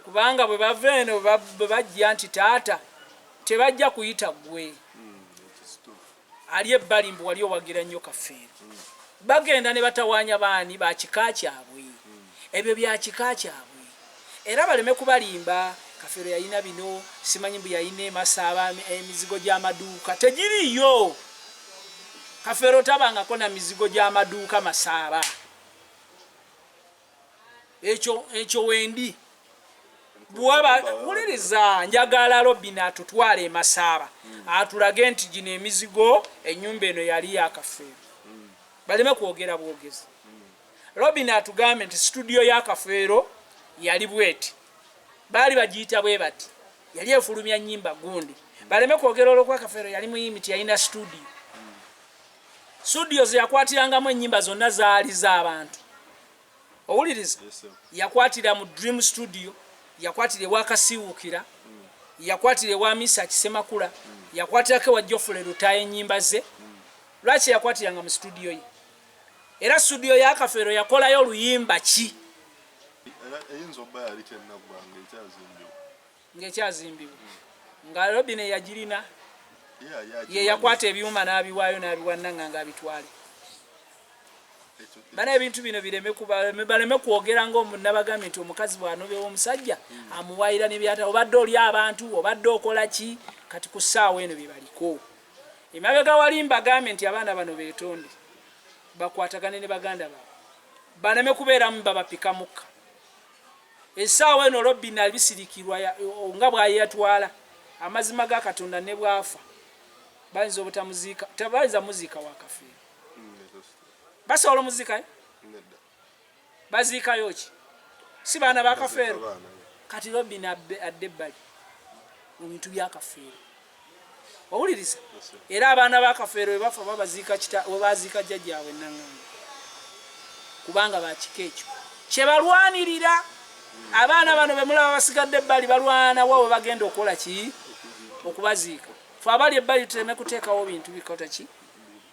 kubanga bwe bava eno bwe bajja nti taata tebajja kuyita gwe ali ebbali mbu wali owagira nnyo Kafeero bagenda ne batawaanya baani ba kika kyabwe ebyo bya kika kyabwe era baleme kubalimba Kafeero yalina bino simanyi mbu yalina emasaba emizigo gy'amaduuka tegiriyo. Kafeero tabangako na mizigo gy'amaduuka masaba ekyo wendi bwaba wuliriza njagala Robin atutwala emasaba atulage nti gino emizigo ennyumba eno yali ya Kafeero baleme kwogera bwogezi. Robin atugambe nti studio ya Kafeero yali bweti baali bagiyita bwe bati yali efulumya nnyimba gundi baleme kwogera olw'okuba Kafeero yali muyimiti yalina studio ze yakwatirangamu ennyimba zonna zaali z'abantu owuliriza yakwatira mu Dream Studio yakwatira ewa Kasiwukira yakwatira ewa Misa Kisemakula yakwatirako ewa Jofule Lutaaya ennyimba ze. Lwaki yakwatiranga mu studio ye? Era studio ya Kafeero yakolayo oluyimba ki? Eyinza obba yali tennaggwanga ng'ekyazimbibwa nga Robin yagirina ye yakwata ebyuma n'abiwaayo n'abiwa Nanganga abitwale. Bana ebintu bino baleme kwogera ng'omunnabagambye nti omukazi bw'anobewa omusajja amuwaayira ne byata obadde oli abantu obadde okola ki kati ku ssaawa eno bye baliko. Emabega wali mbagambye nti abaana bano beetonde bakwatagane ne baganda baabwe baleme kubeeramu babapika mukka. Essaawa eno Robin abisirikirwa nga bw'ayatwala amazima ga Katonda ne bwafa bayinza obutamuziika tebayinza muziika wa Kafeero basobola omuziika baziikayo ki si baana ba Kafeero kati Robin adde ebbali mu bintu bya Kafeero owuliriza era abaana ba Kafeero bwe bafa baziika jjajjaabwe Nanganga kubanga bakika ekyo kye balwanirira. Abaana bano be mulaba basigadde ebbali balwana wawe bagenda okukola ki okubaziika. Fe abali ebbali tuleme kuteekawo bintu bikota ki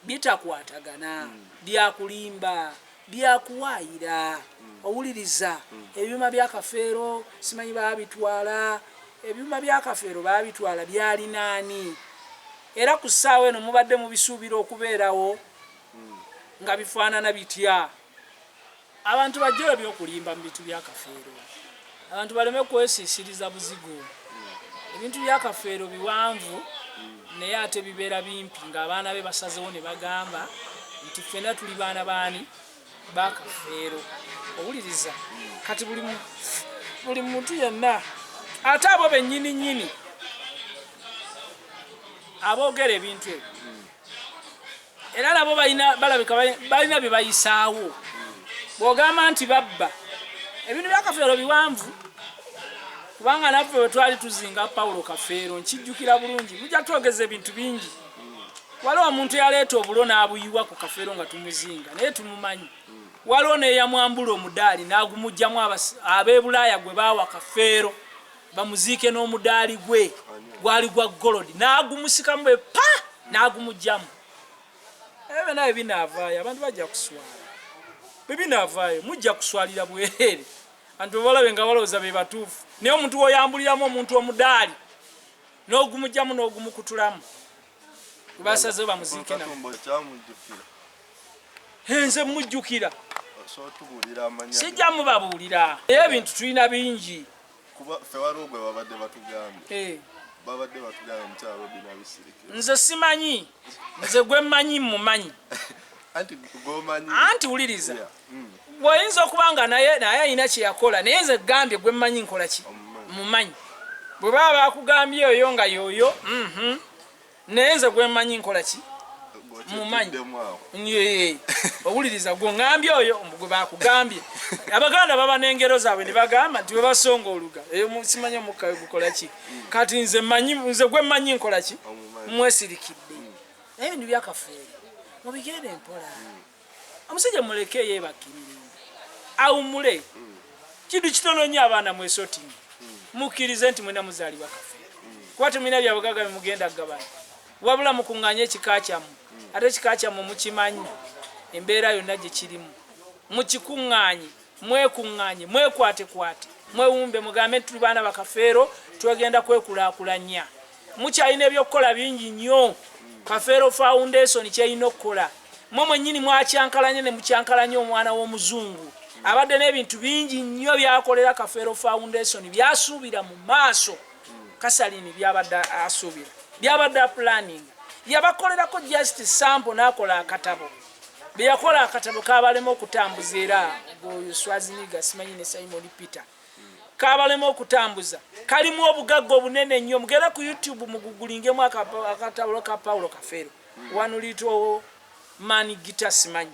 bitakwatagana byakulimba byakuwaayira owuliriza. Ebyuma bya Kafeero simanyi baabitwala ebyuma bya Kafeero baabitwala byali naani era ku ssaawa eno mubadde mubisuubira okubeerawo nga bifaanana bitya. Abantu bajja ebyokulimba mu bintu bya Kafeero abantu baleme kwesiisiriza buzigo. Ebintu bya Kafeero biwanvu naye ate bibeera bimpi ng'abaana be basazewo ne bagamba nti ffenna tuli baana baani ba Kafeero owuliriza. Kati buli muntu yenna ate abo bennyini nnyini aboogera ebintu ebyo era nabo balabika balina bye bayisaawo. Bw'ogamba nti babba ebintu bya Kafeero biwanvu kubanga naffe bwe twali tuzinga Paulo Kafeero nkijjukira bulungi mujja twogeza ebintu bingi. Waliwo omuntu eyaleeta obulo n'abuyiwa ku Kafeero nga tumuzinga naye tumumanyi. Waliwo n'eyamwambula omudaali n'agumugjamu ab'ebulaaya gwe baawa Kafeero bamuziike n'omudaali gwe gwali gwa golodi n'agumusikamu bwe pa n'agumujjamu ebe naye binaavaayo abantu bajja kuswala bwe binaavaayo mujja kuswalira bwereere abantu balabe nga balowooza be batuufu naye omuntu woyambuliramu omuntu omudaali n'ogumujjamu n'ogumukutulamu basazeho bamuziike nze mujjukira sijja mubabuulira naye ebintu tulina bingi nze simanyi nze gwe mmanyi mmumanyi anti wuliriza bw'oyinza okuba nga naye alina kye yakola naye nze gambye gwe mmanyi nkola ki mmumanyi bwe baba bakugambye oyo nga yoyo naye nze gwe mmanyi nkola ki mumanyi owuliriza gwe ngambye oyo gwe bakugambye abaganda baba n'engero zaabwe ne bagamba nti bwe basonga oluga simanyi omukka gukola ki kati nze gwe mmanyi nkola ki mwesirikidde naye ebintu byakafuuyo mubigende mpola omusajja muleke yeebakirire awumule kintu kitono nnyo abaana mwesotinga mukkirize nti mwena muzaalibwa kafeero kuba temulina byabugaga bimugenda gabana wabula mukuŋŋaanye ekika kyammwe ate ekika kyammwe mukimanyi embeera yonna gye kirimu mukikuŋŋaanye mwekuŋŋaanye mwekwatekwate mwewumbe mugambe nti tuli baana bakafeero twegenda kwekulaakulanya mukyalina ebyokukola bingi nnyo Kafeero Foundation kyeyina okukola mwe mwennyini mwakyankalanye ne mukyankalanye omwana w'omuzungu abadde n'ebintu bingi nnyo byakolera Kafeero Foundation byasuubira mu maaso Kasalini byabadde asuubira byabadde planning yabakolerako just sample n'akola akatabo byakola akatabo kabalema okutambuza era oyo Swaziniga simanyi ne Simon Peter kabalema okutambuza kalimu obugagga obunene nnyo mugenda ku YouTube mugugulingemu akatabo ka Paulo Kafeero One Little Man Guitar simanyi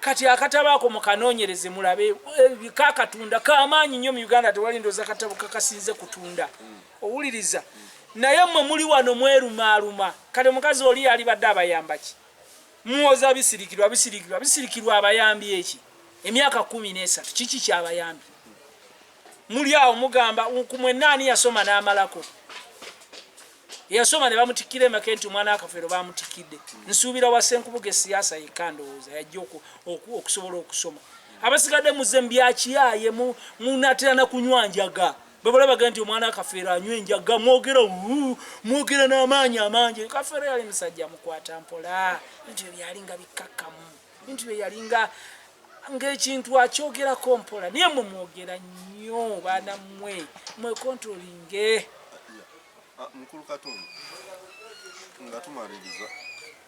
kati akatabo ako mukanoonyereze mulabe kakatunda kamaanyi nnyo mu Uganda tewali ndoza akatabo kakasinze kutunda owuliriza naye mmwe muli wano mwerumaaluma kale mukazi oli yali badde abayamba ki muwoza bisirikirwa abayambi eki emyaka 13 kiki kyabayambi muli awo mugamba kumwenaani yasoma n'amalako yasoma ne bamutikira emeka nti omwana Kafeero bamutikidde nsuubira wa Ssenkubuge siyaasa yekka ndowooza yajja okusobola okusoma abasigadde muze mbyakiyaye munatera na kunywa njaga babalabaga nti omwana Kafeero anywa enjaga mwogera n'amaanyi amangi Kafeero yali musajja mukwata mpola bintu bye yalinga bikkakkamu bintu bye yalinga ng'ekintu akyogerako mpola naye mwe mwogera nnyo baana mwe controlling mukulu Katonda nga tumaliriza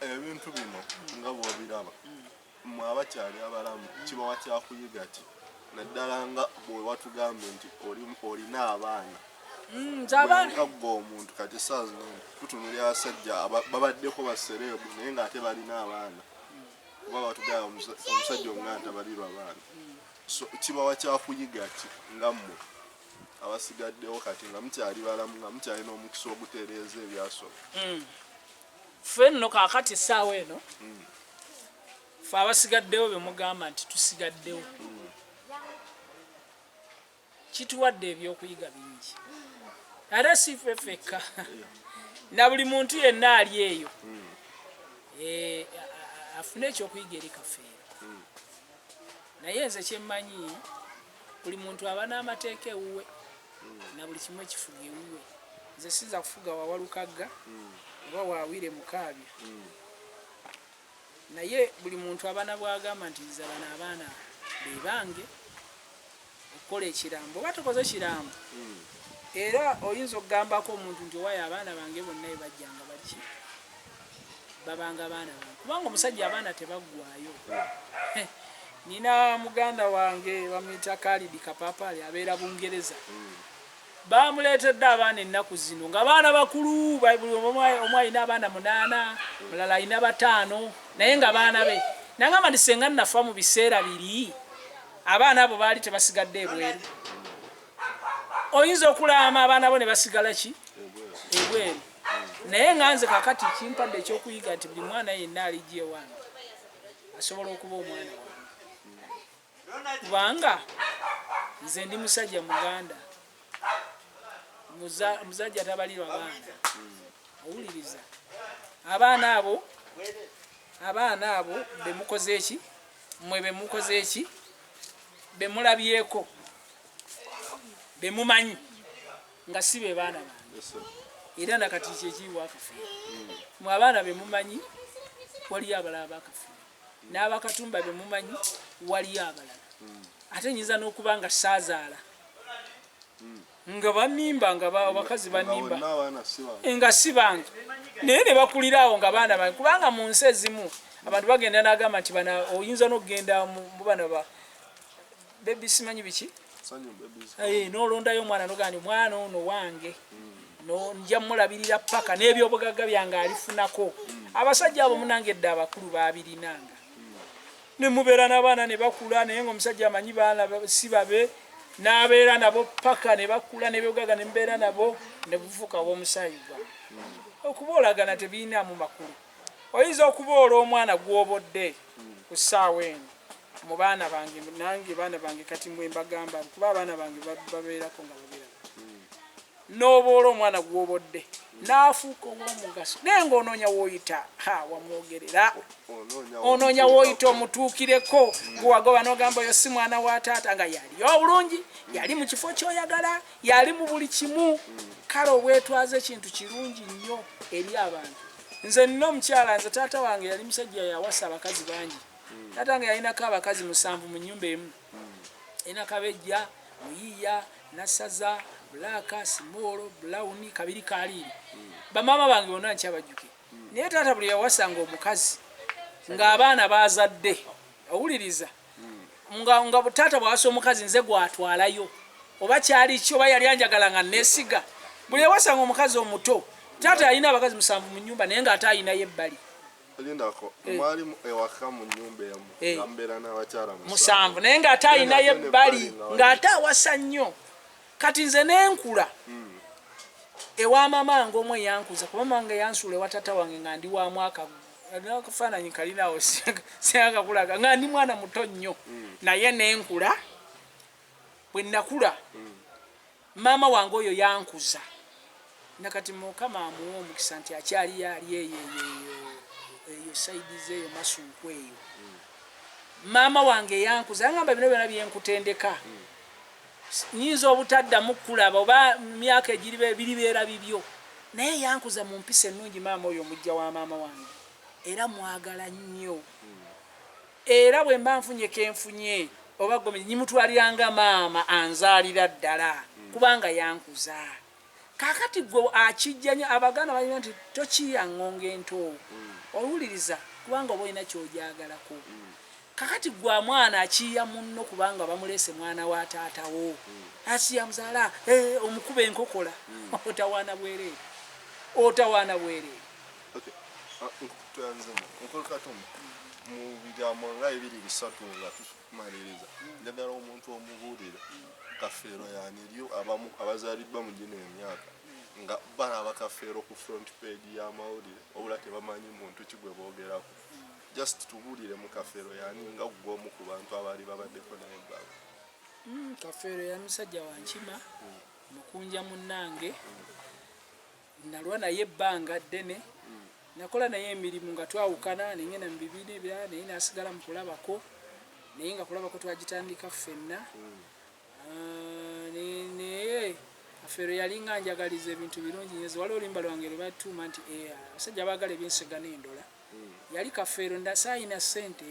ebintu bino nga bw'obiraba mmwe abakyali abalamu kibawa kyakuyiga ki naddala nga bwe watugambe nti olina abaana nga gwe omuntu kati esaazi tutunulira abasajja babaddeko basereebu naye ng'ate balina abaana kuba batugamba omusajja omuganda tabalirwa abaana so kibawa kyakuyiga ki nga mmwe abasigaddewo kati nga mukyali balamu nga mukyali n'omukisa ogutereeza ebyasoma ffe nno kaakati essaawa eno ffe abasigaddewo be mugamba nti tusigaddewo kituwadde ebyokuyiga bingi ate si ffe ffekka na buli muntu yenna ali eyo afune ekyokuyiga eri Kafeero naye nze kyemmanyi buli muntu aba n'amateeka ewuwe na buli kimu ekifuga ewuwe nze siza kufuga wawalukagga oba waawire mukaabya naye buli muntu abana bwagamba nti nze bano abaana bebange okukola ekirambo oba tokoze kirambo era oyinza okugambako omuntu nti owaayo abaana bange bonna bajjanga baki babanga abaana bange kubanga omusajja abaana tebaggwayo nina muganda wange bamuyita Khalid Kapapaali abeera Bungereza bamuleetedde abaana ennaku zino nga baana bakulu omu alina abaana 8 mulala alina 5 naye nga baana be nangamba nti senga nafa mu biseera biri abaana abo baali tebasigadde ebweru oyinza okulama abaana bo ne basigala ki ebweru naye nga nze kakati kimpadde ekyokuyiga nti buli mwana yenna alijja ewange asobola okuba omwana wange kubanga nze ndi musajja muganda muzajja tabalirwa baana owuliriza abaana abo bemukoze eki mwe bemukoze eki bemulabyeko bemumanyi nga si be baana bange era nakati kyekiwa akafiira mwe abaana bemumanyi waliyo abalala bakafiira n'abakatumba bemumanyi waliyo abalala ate nyinza n'okuba nga saazaala nga banimba nga abakazi banimba nga si bange naye ne bakulira awo nga baana bange kubanga mu nsi ezimu abantu bagenda n'agamba nti bana oyinza n'okugenda mu bana ba bebi simanyi biki n'olondayo omwana nogandi mwana ono wange nja mulabirira paka n'ebyobugagga byange alifunako abasajja abo munange edda abakulu babirinanga ne mubeera n'abaana ne bakula naye ng'omusajja amanyi baana si babe n'abeera nabo paka ne bakula n'ebyobugagga ne mubeera nabo ne bufuuka b'omusayigwa okuba olagana tebiinaamu makulu oyinza okuboola omwana gw'obodde ku ssaawa eno mu baana bange nange baana bange kati mwe mbagamba kuba abaana bange babeerako nga babeera n'oboola omwana gw'obodde n'afuuka ow'omugaso naye ng'onoonya w'oyita wamwogerera onoonya w'oyita omutuukireko gwewagoba n'ogamba oyo si mwana wa taata nga yali obulungi yali mu kifo ky'oyagala yali mu buli kimu kale obwetwaza ekintu kirungi nnyo eri abantu nze nina omukyala nze taata wange yali musajja yawasa abakazi bangi taata wange yalinako abakazi 7 mu nnyumba emu yalina kabejja muyiiya nasaza bulaka simolo bulawuni kabiri kaliiri bamama bange bonna nkyabajjuke naye taata buli yawasanga omukazi ng'abaana bazadde owuliriza nga taata bwawasa omukazi nze gwatwalayo oba kyali ki oba yali anjagala nga neesiga buli yawasanga omukazi omuto taata alina abakazi 7 mu nnyumba naye ng'ate alinayo ebbali Lindako mwali ewaka mu nyumba emu ngambera n'abakyala 7 naye ng'ate alinayo ebbali ng'ate awasa nnyo kati nze nenkula ewa mama ngo omwe yankuza kuba mama yansuula ewa tata wange nga ndi wa mwaka akafaananyi kalinawo siyakakulaga nga ndi mwana muto nnyo naye nenkula bwe nakula mama wange oyo yankuza nakati mukama amuwa omukisa nti akyali yali eyo saidize eyo masuuku eyo mama wange yankuza angamba bino byonna byenkutendeka nyinza obutaddamu kulaba oba myaka biribeera bibyo naye yankuza mu mpisa ennungi maama oyo omujja wa maama wange era mwagala nnyo era bwe mba nfunye kenfunye oba gome nyimutwaliranga maama anzaalira ddala kubanga yankuza kakati gwe akijjanya abaganda balina nti tokiyaŋŋonga ento owuliriza kubanga oba olina kyojaagalako kakati gwa mwana akiya munno kubanga bamulese mwana wa taatawo asiya muzaala omukuba enkokola otawaana bwereere mu bigambo nga 2-3 nga tumaliriza njagala omuntu omubuulire kafeero yaniryo abamu abazaaliddwa mu gino emyaka nga balaba kafeero ku front page y'amawulire obula tebamanyi muntu ki gwe boogerako just tubuulire mu kafeero yani nga gw'omu ku bantu abaali babaddeko naye baba kafeero ya musajja wankima mukunja munnange nalwa naye ebbanga ddene nakola naye emirimu nga twawukana nengenda mu bibiri bya naye nasigala mu kulabako naye nga kulabako twagitandika ffenna naye kafeero yali nga njagaliza ebintu birungi nyezi waliwo oluyimba lwange lwe batuuma nti abasajja baagala ebyensega n'endola yali kafeero ndasaayina ssente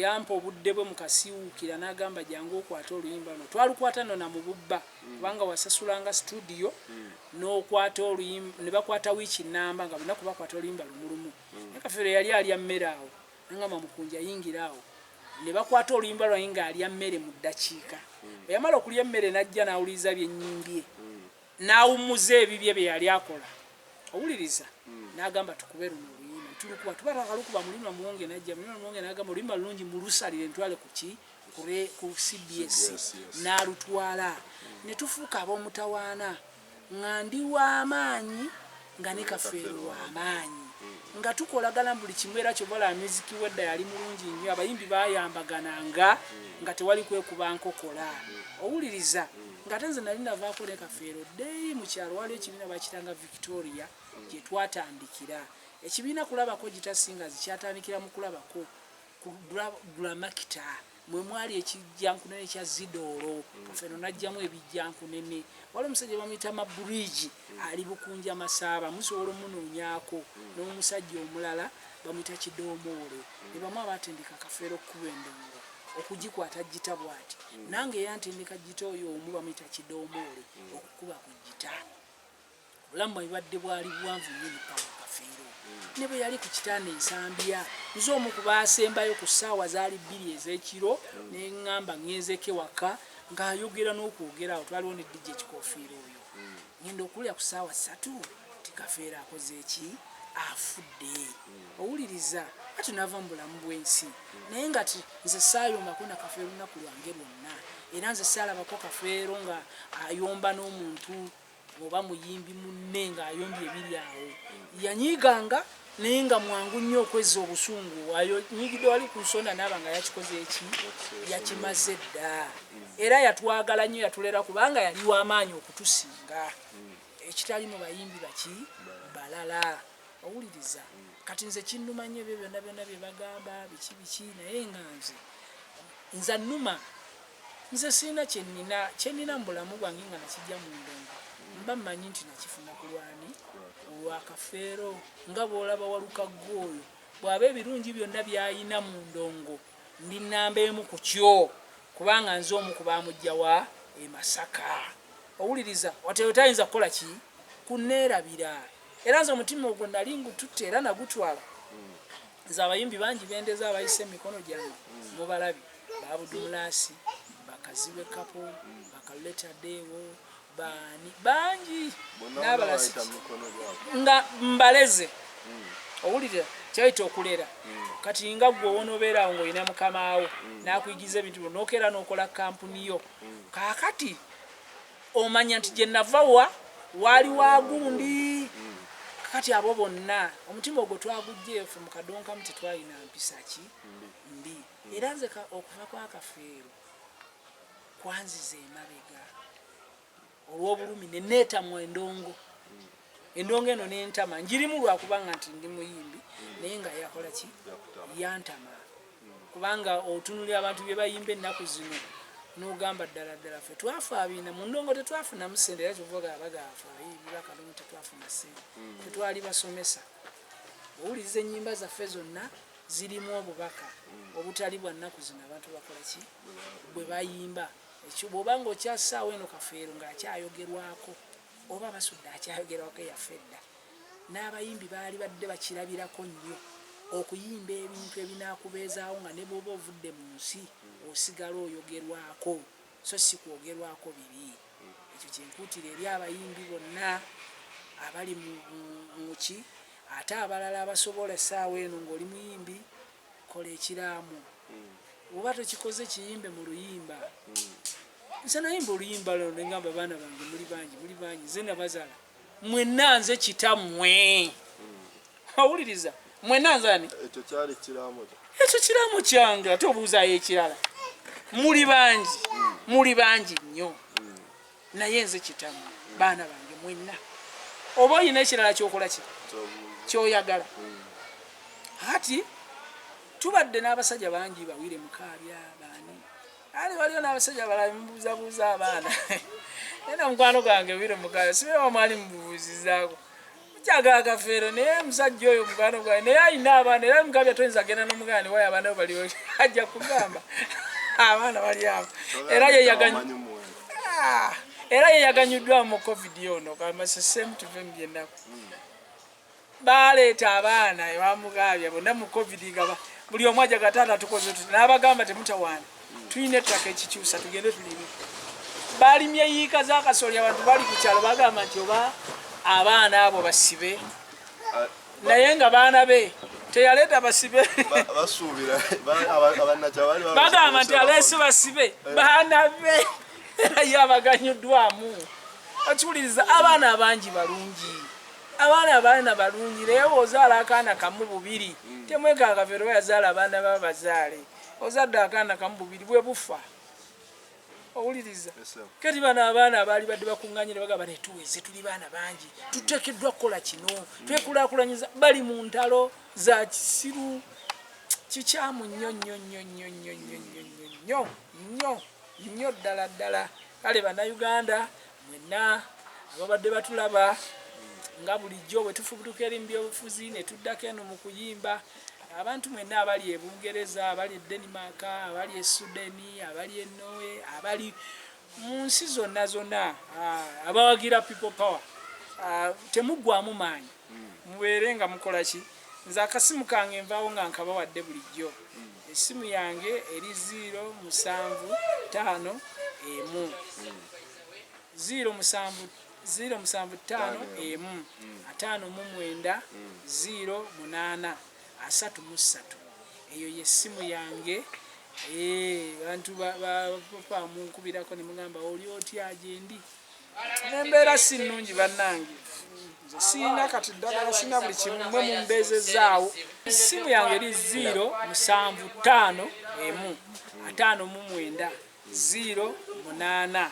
yampa obudde bwe mukasiwuukira n'agamba jangu okwata oluyimba luno twalukwata nona mu bubba kubanga wasasulanga studio n'okwata oluyimba ne bakwata wiiki nnamba nga bonna kubakwata oluyimba lumulumu naye kafeero yali alya mmere awo nangamba mukunja yingira awo ne bakwata oluyimba lwange ng'alya mmere mu ddakiika bwe yamala okulya emmere n'ajja n'awuliriza byenyimbye n'awummuza ebibye bye yali akola owuliriza n'agamba tukube luno tulukuba tuba twakalukuba mulima muwonge najja mulima muwonge n'agamba oluyimba lulungi mulusalire ntwale ku CBS n'alutwala ne tufuuka ab'omutawaana nga ndi w'amaanyi nga ne kafeero w'amaanyi nga tukolagana buli kimu era kyobola muziki wedda yali mulungi nnyo abayimbi baayambagananga nga tewali kwekuba nkokola owuliriza nga tenze nali navaako ne kafeero ddeyi mu kyalo waliwo ekibiina bakitanga Victoria gye twatandikira ekibiina kulabako gitasinga zikyatandikira mu kulabako kugula makita mwe mwali ekijjankunene kya zidoolo kafeno najjamu ebijjankunene wali omusajja bamuyita Mabridge ali Bukunja Masaaba musobola omunoonyaako n'omusajja omulala bamuyita Kidoomoole ne bamu abatendeka Kafeero okkuba endongo okugikwata gita bw'ati nange yantendeka gita oyo omu bamuyita Kidoomoole okukuba ku gita obulamu bwabadde bwali buwanvu nnyo ne Kafeero ne bwe yali ku kitanda ensambya nze omu ku baasembayo ku ssaawa zaali 2 ez'ekiro ne ŋŋamba ŋŋenzeko waka ng'ayogera n'okwogera awo twaliwo ne DJ Kikoofiira oyo ngenda okulya ku ssaawa 3 ti Kafeero akoze eki afudde owuliriza ati nava mu bulamu bw'ensi naye nga nze saayombako na Kafeero olunaku lwange lwonna era nze saalabako Kafeero nga ayomba n'omuntu oba muyimbi munne ng'ayombye ebiri awo yanyiiganga naye nga mwangu nnyo okwezza obusungu anyigidde wali ku nsonda naaba nga yakikoze eki yakimaze dda era yatwagala nnyo yatulera kubanga yali w'amaanyi okutusinga ekitali mu bayimbi baki balala owuliriza kati nze kinnuma nnyo ebyo byonna byonna bye bagamba biki naye nga nze nnuma nze sirina kyennina mu bulamu bwange nga nakijja mu ndongo mba mmanyi nti nakifuna ku lwani olwa Kafeero nga bw'olaba Walukago oyo bw'aba ebirungi byonna by'ayina mu ndongo ndi nnamba emu ku kyo kubanga nze omu ku baamujja wa e Masaka owuliriza wateyo tayinza kukola ki kunneerabira era nze omutima ogwo nali ngututte era nagutwala nze abayimbi bangi bendeza abayise emikono gyange mubalabi Babudumulasi Bakaziwe Kapo Bakaleta Dewo bani bangi n'abalasi nga mbaleze owulira kyayita okulera kati nga gwe wonobeera awo ng'olina mukama wo n'akuyigiza ebintu byo n'okeera n'okola kampuni yo kaakati omanya nti gye nava waali wagundi kati abo bonna omutima ogwo twagugjeefu mu kadonkamu tetwalina mpisa ki mbi era nze okuva kwa Kafeero kwanziza emabega olw'obulumi neneetamwa endongo eno nentama njirimu lwakubanga nti ndi muyimbi naye nga yakola ki yantama kubanga otunulira abantu bye bayimba ennaku zino n'ogamba ddala ffe twafa abiina mu ndongo tetwafunamu ssente era kyovaga abagaafa abayimbi bakalumi tetwafuna ssente tetwali basomesa owuliriza ennyimba zaffe zonna zirimu obubaka obutali bwa nnaku zino abantu bakola ki bwe bayimba ekyo bw'obanga okyasaawo eno Kafeero ng'akyayogerwako oba basudde akyayogerwako eyafedda n'abayimbi baali badde bakirabirako nnyo okuyimba ebintu ebinaakubeezaawo nga ne bw'oba ovudde mu nsi osigala oyogerwako so si kwogerwako bibi ekyo kyenkuutira eri abayimbi bonna abali muki ate abalala abasobola essaawa eno ng'oli muyimbi kola ekiraamu oba tokikoze kiyimbe mu luyimba nze nayimba oluyimba lno nengamba baana bange muli bangi nze nabazaala mwenna nze kitammwe awuliriza mwenna nze ani ekyo kiraamu kyange ate obuuzaayo ekirala muli bangi nnyo naye nze kitammwe baana bange mwenna oba olina ekirala kyokola ki kyoyagala ati tubadde n'abasajja bangi bawire mukaabya baani ali waliyo n'abasajja balala mubuuzabuuza abaana era mukwano gwange wire mukaabya sibewa mwali mubuuzizaako mukyagala Kafeero naye musajja oyo mukwano gwange naye alina abaana era mukaabya toyinza genda n'omuganda wayo abaana bo baliwo ajja kugamba abaana bali awo era yeyaganyuddwamu mu covid ono kamasesemu tuve mu byennaku baleeta abaana ebamugaabya bonna mu covid nga buli omu ajaga taata tukoze tuti n'abagamba temutawaana tulina ettaka ekikyusa tugende tulime balimye yiika z'akasolya abantu bali ku kyalo bagamba nti oba abaana abo basibe naye nga baana be teyaleeta basibe bagamba nti aleese basibe baana be era ye abaganyuddwamu okiwuliriza abaana abangi balungi abaana balungi naye ozaala akaana kamu bubiri temwekanga Kafeero yazaala abaana babazaale ozadde akaana kamu bubiri bwe bufa owuliriza Yes, sir. kati bano abaana abaali badde bakuŋŋaanyira bagamba netuweze tuli baana bangi tuteekeddwa kukola kino twekulaakulanyiza bali mu ntalo za kisiru kikyamu nnyo nnyo nnyo nnyo nnyo nnyo nnyo nnyo nnyo nnyo ddala ddala kale bannayuganda mwenna ababadde batulaba nga bulijjo bwe tufubutuka eri mu byobufuzi ne tuddako eno mu kuyimba abantu mwenna abali e Bungereza abali e Denmark abali e Sudani abali e Norway abali mu nsi zonna zonna abawagira people power temuggwamu maanyi mubeere nga mukola ki nze akasimu kange nvaawo nga nkabawadde bulijjo essimu yange eri 075 emu 075 emu 59 08 33 eyo yessimu yange bantu bapapa munkubirako ne mugamba oli otya gyendi nembeera si nnungi bannange nze siina kati ddagala sina buli kimu mwe mumbeezezaawo essimu yange eri 075 emu 59 08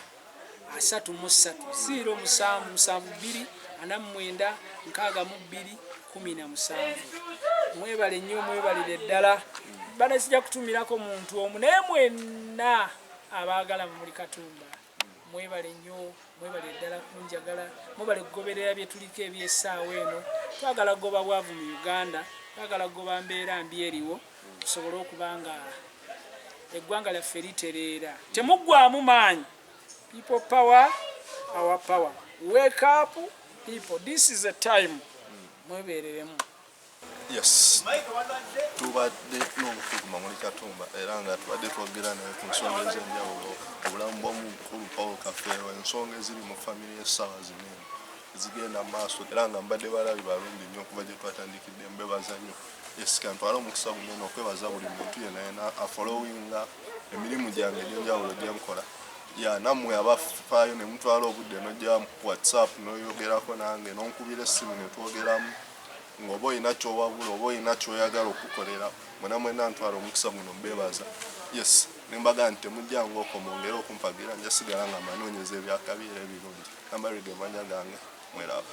33 077 49 62 17 mwebale nnyo mwebalire ddala bana sijja kutumirako muntu omu naye mwenna abaagala muli Katumba mwebale nnyo mwebale ddala kunjagala mwebale kugoberera bye tuliko ebyessaawa eno twagala kugoba bwavu mu Uganda twagala kugoba mbeera mbi eriwo tusobole okuba nga eggwanga lyaffe litereera temuggwamu maanyi people power our power wake up people this is a time mwebereremu. Yes, tubadde n'obufuguma muri Katumba era nga tubadde twogera naye ku nsonga ez'enjawulo obulamu bw'omukulu Paul Kafeero ensonga eziri mu famire y'essaawa zino ezigenda maaso era nga mbadde balabi balungi nnyo okuva gye twatandikidde mbebaza nnyo yes kantwala omukisa munene okwebaza buli muntu yenna yena afollowinga emirimu gyange egy'enjawulo gye nkola nammwe abafaayo ne mutwala obudde n'ojja WhatsApp n'oyogerako nange n'onkubira essimu ne twogeramu ng'oba olina ky'owabula oba olina ky'oyagala okukolera mwena ntwala omukisa guno mbebaza yes nembaga nti temujjanga okwo mwongere okumpagira nja sigala nga manoonyeza ebyakabiira ebirungi ambarige manya gange mweraba.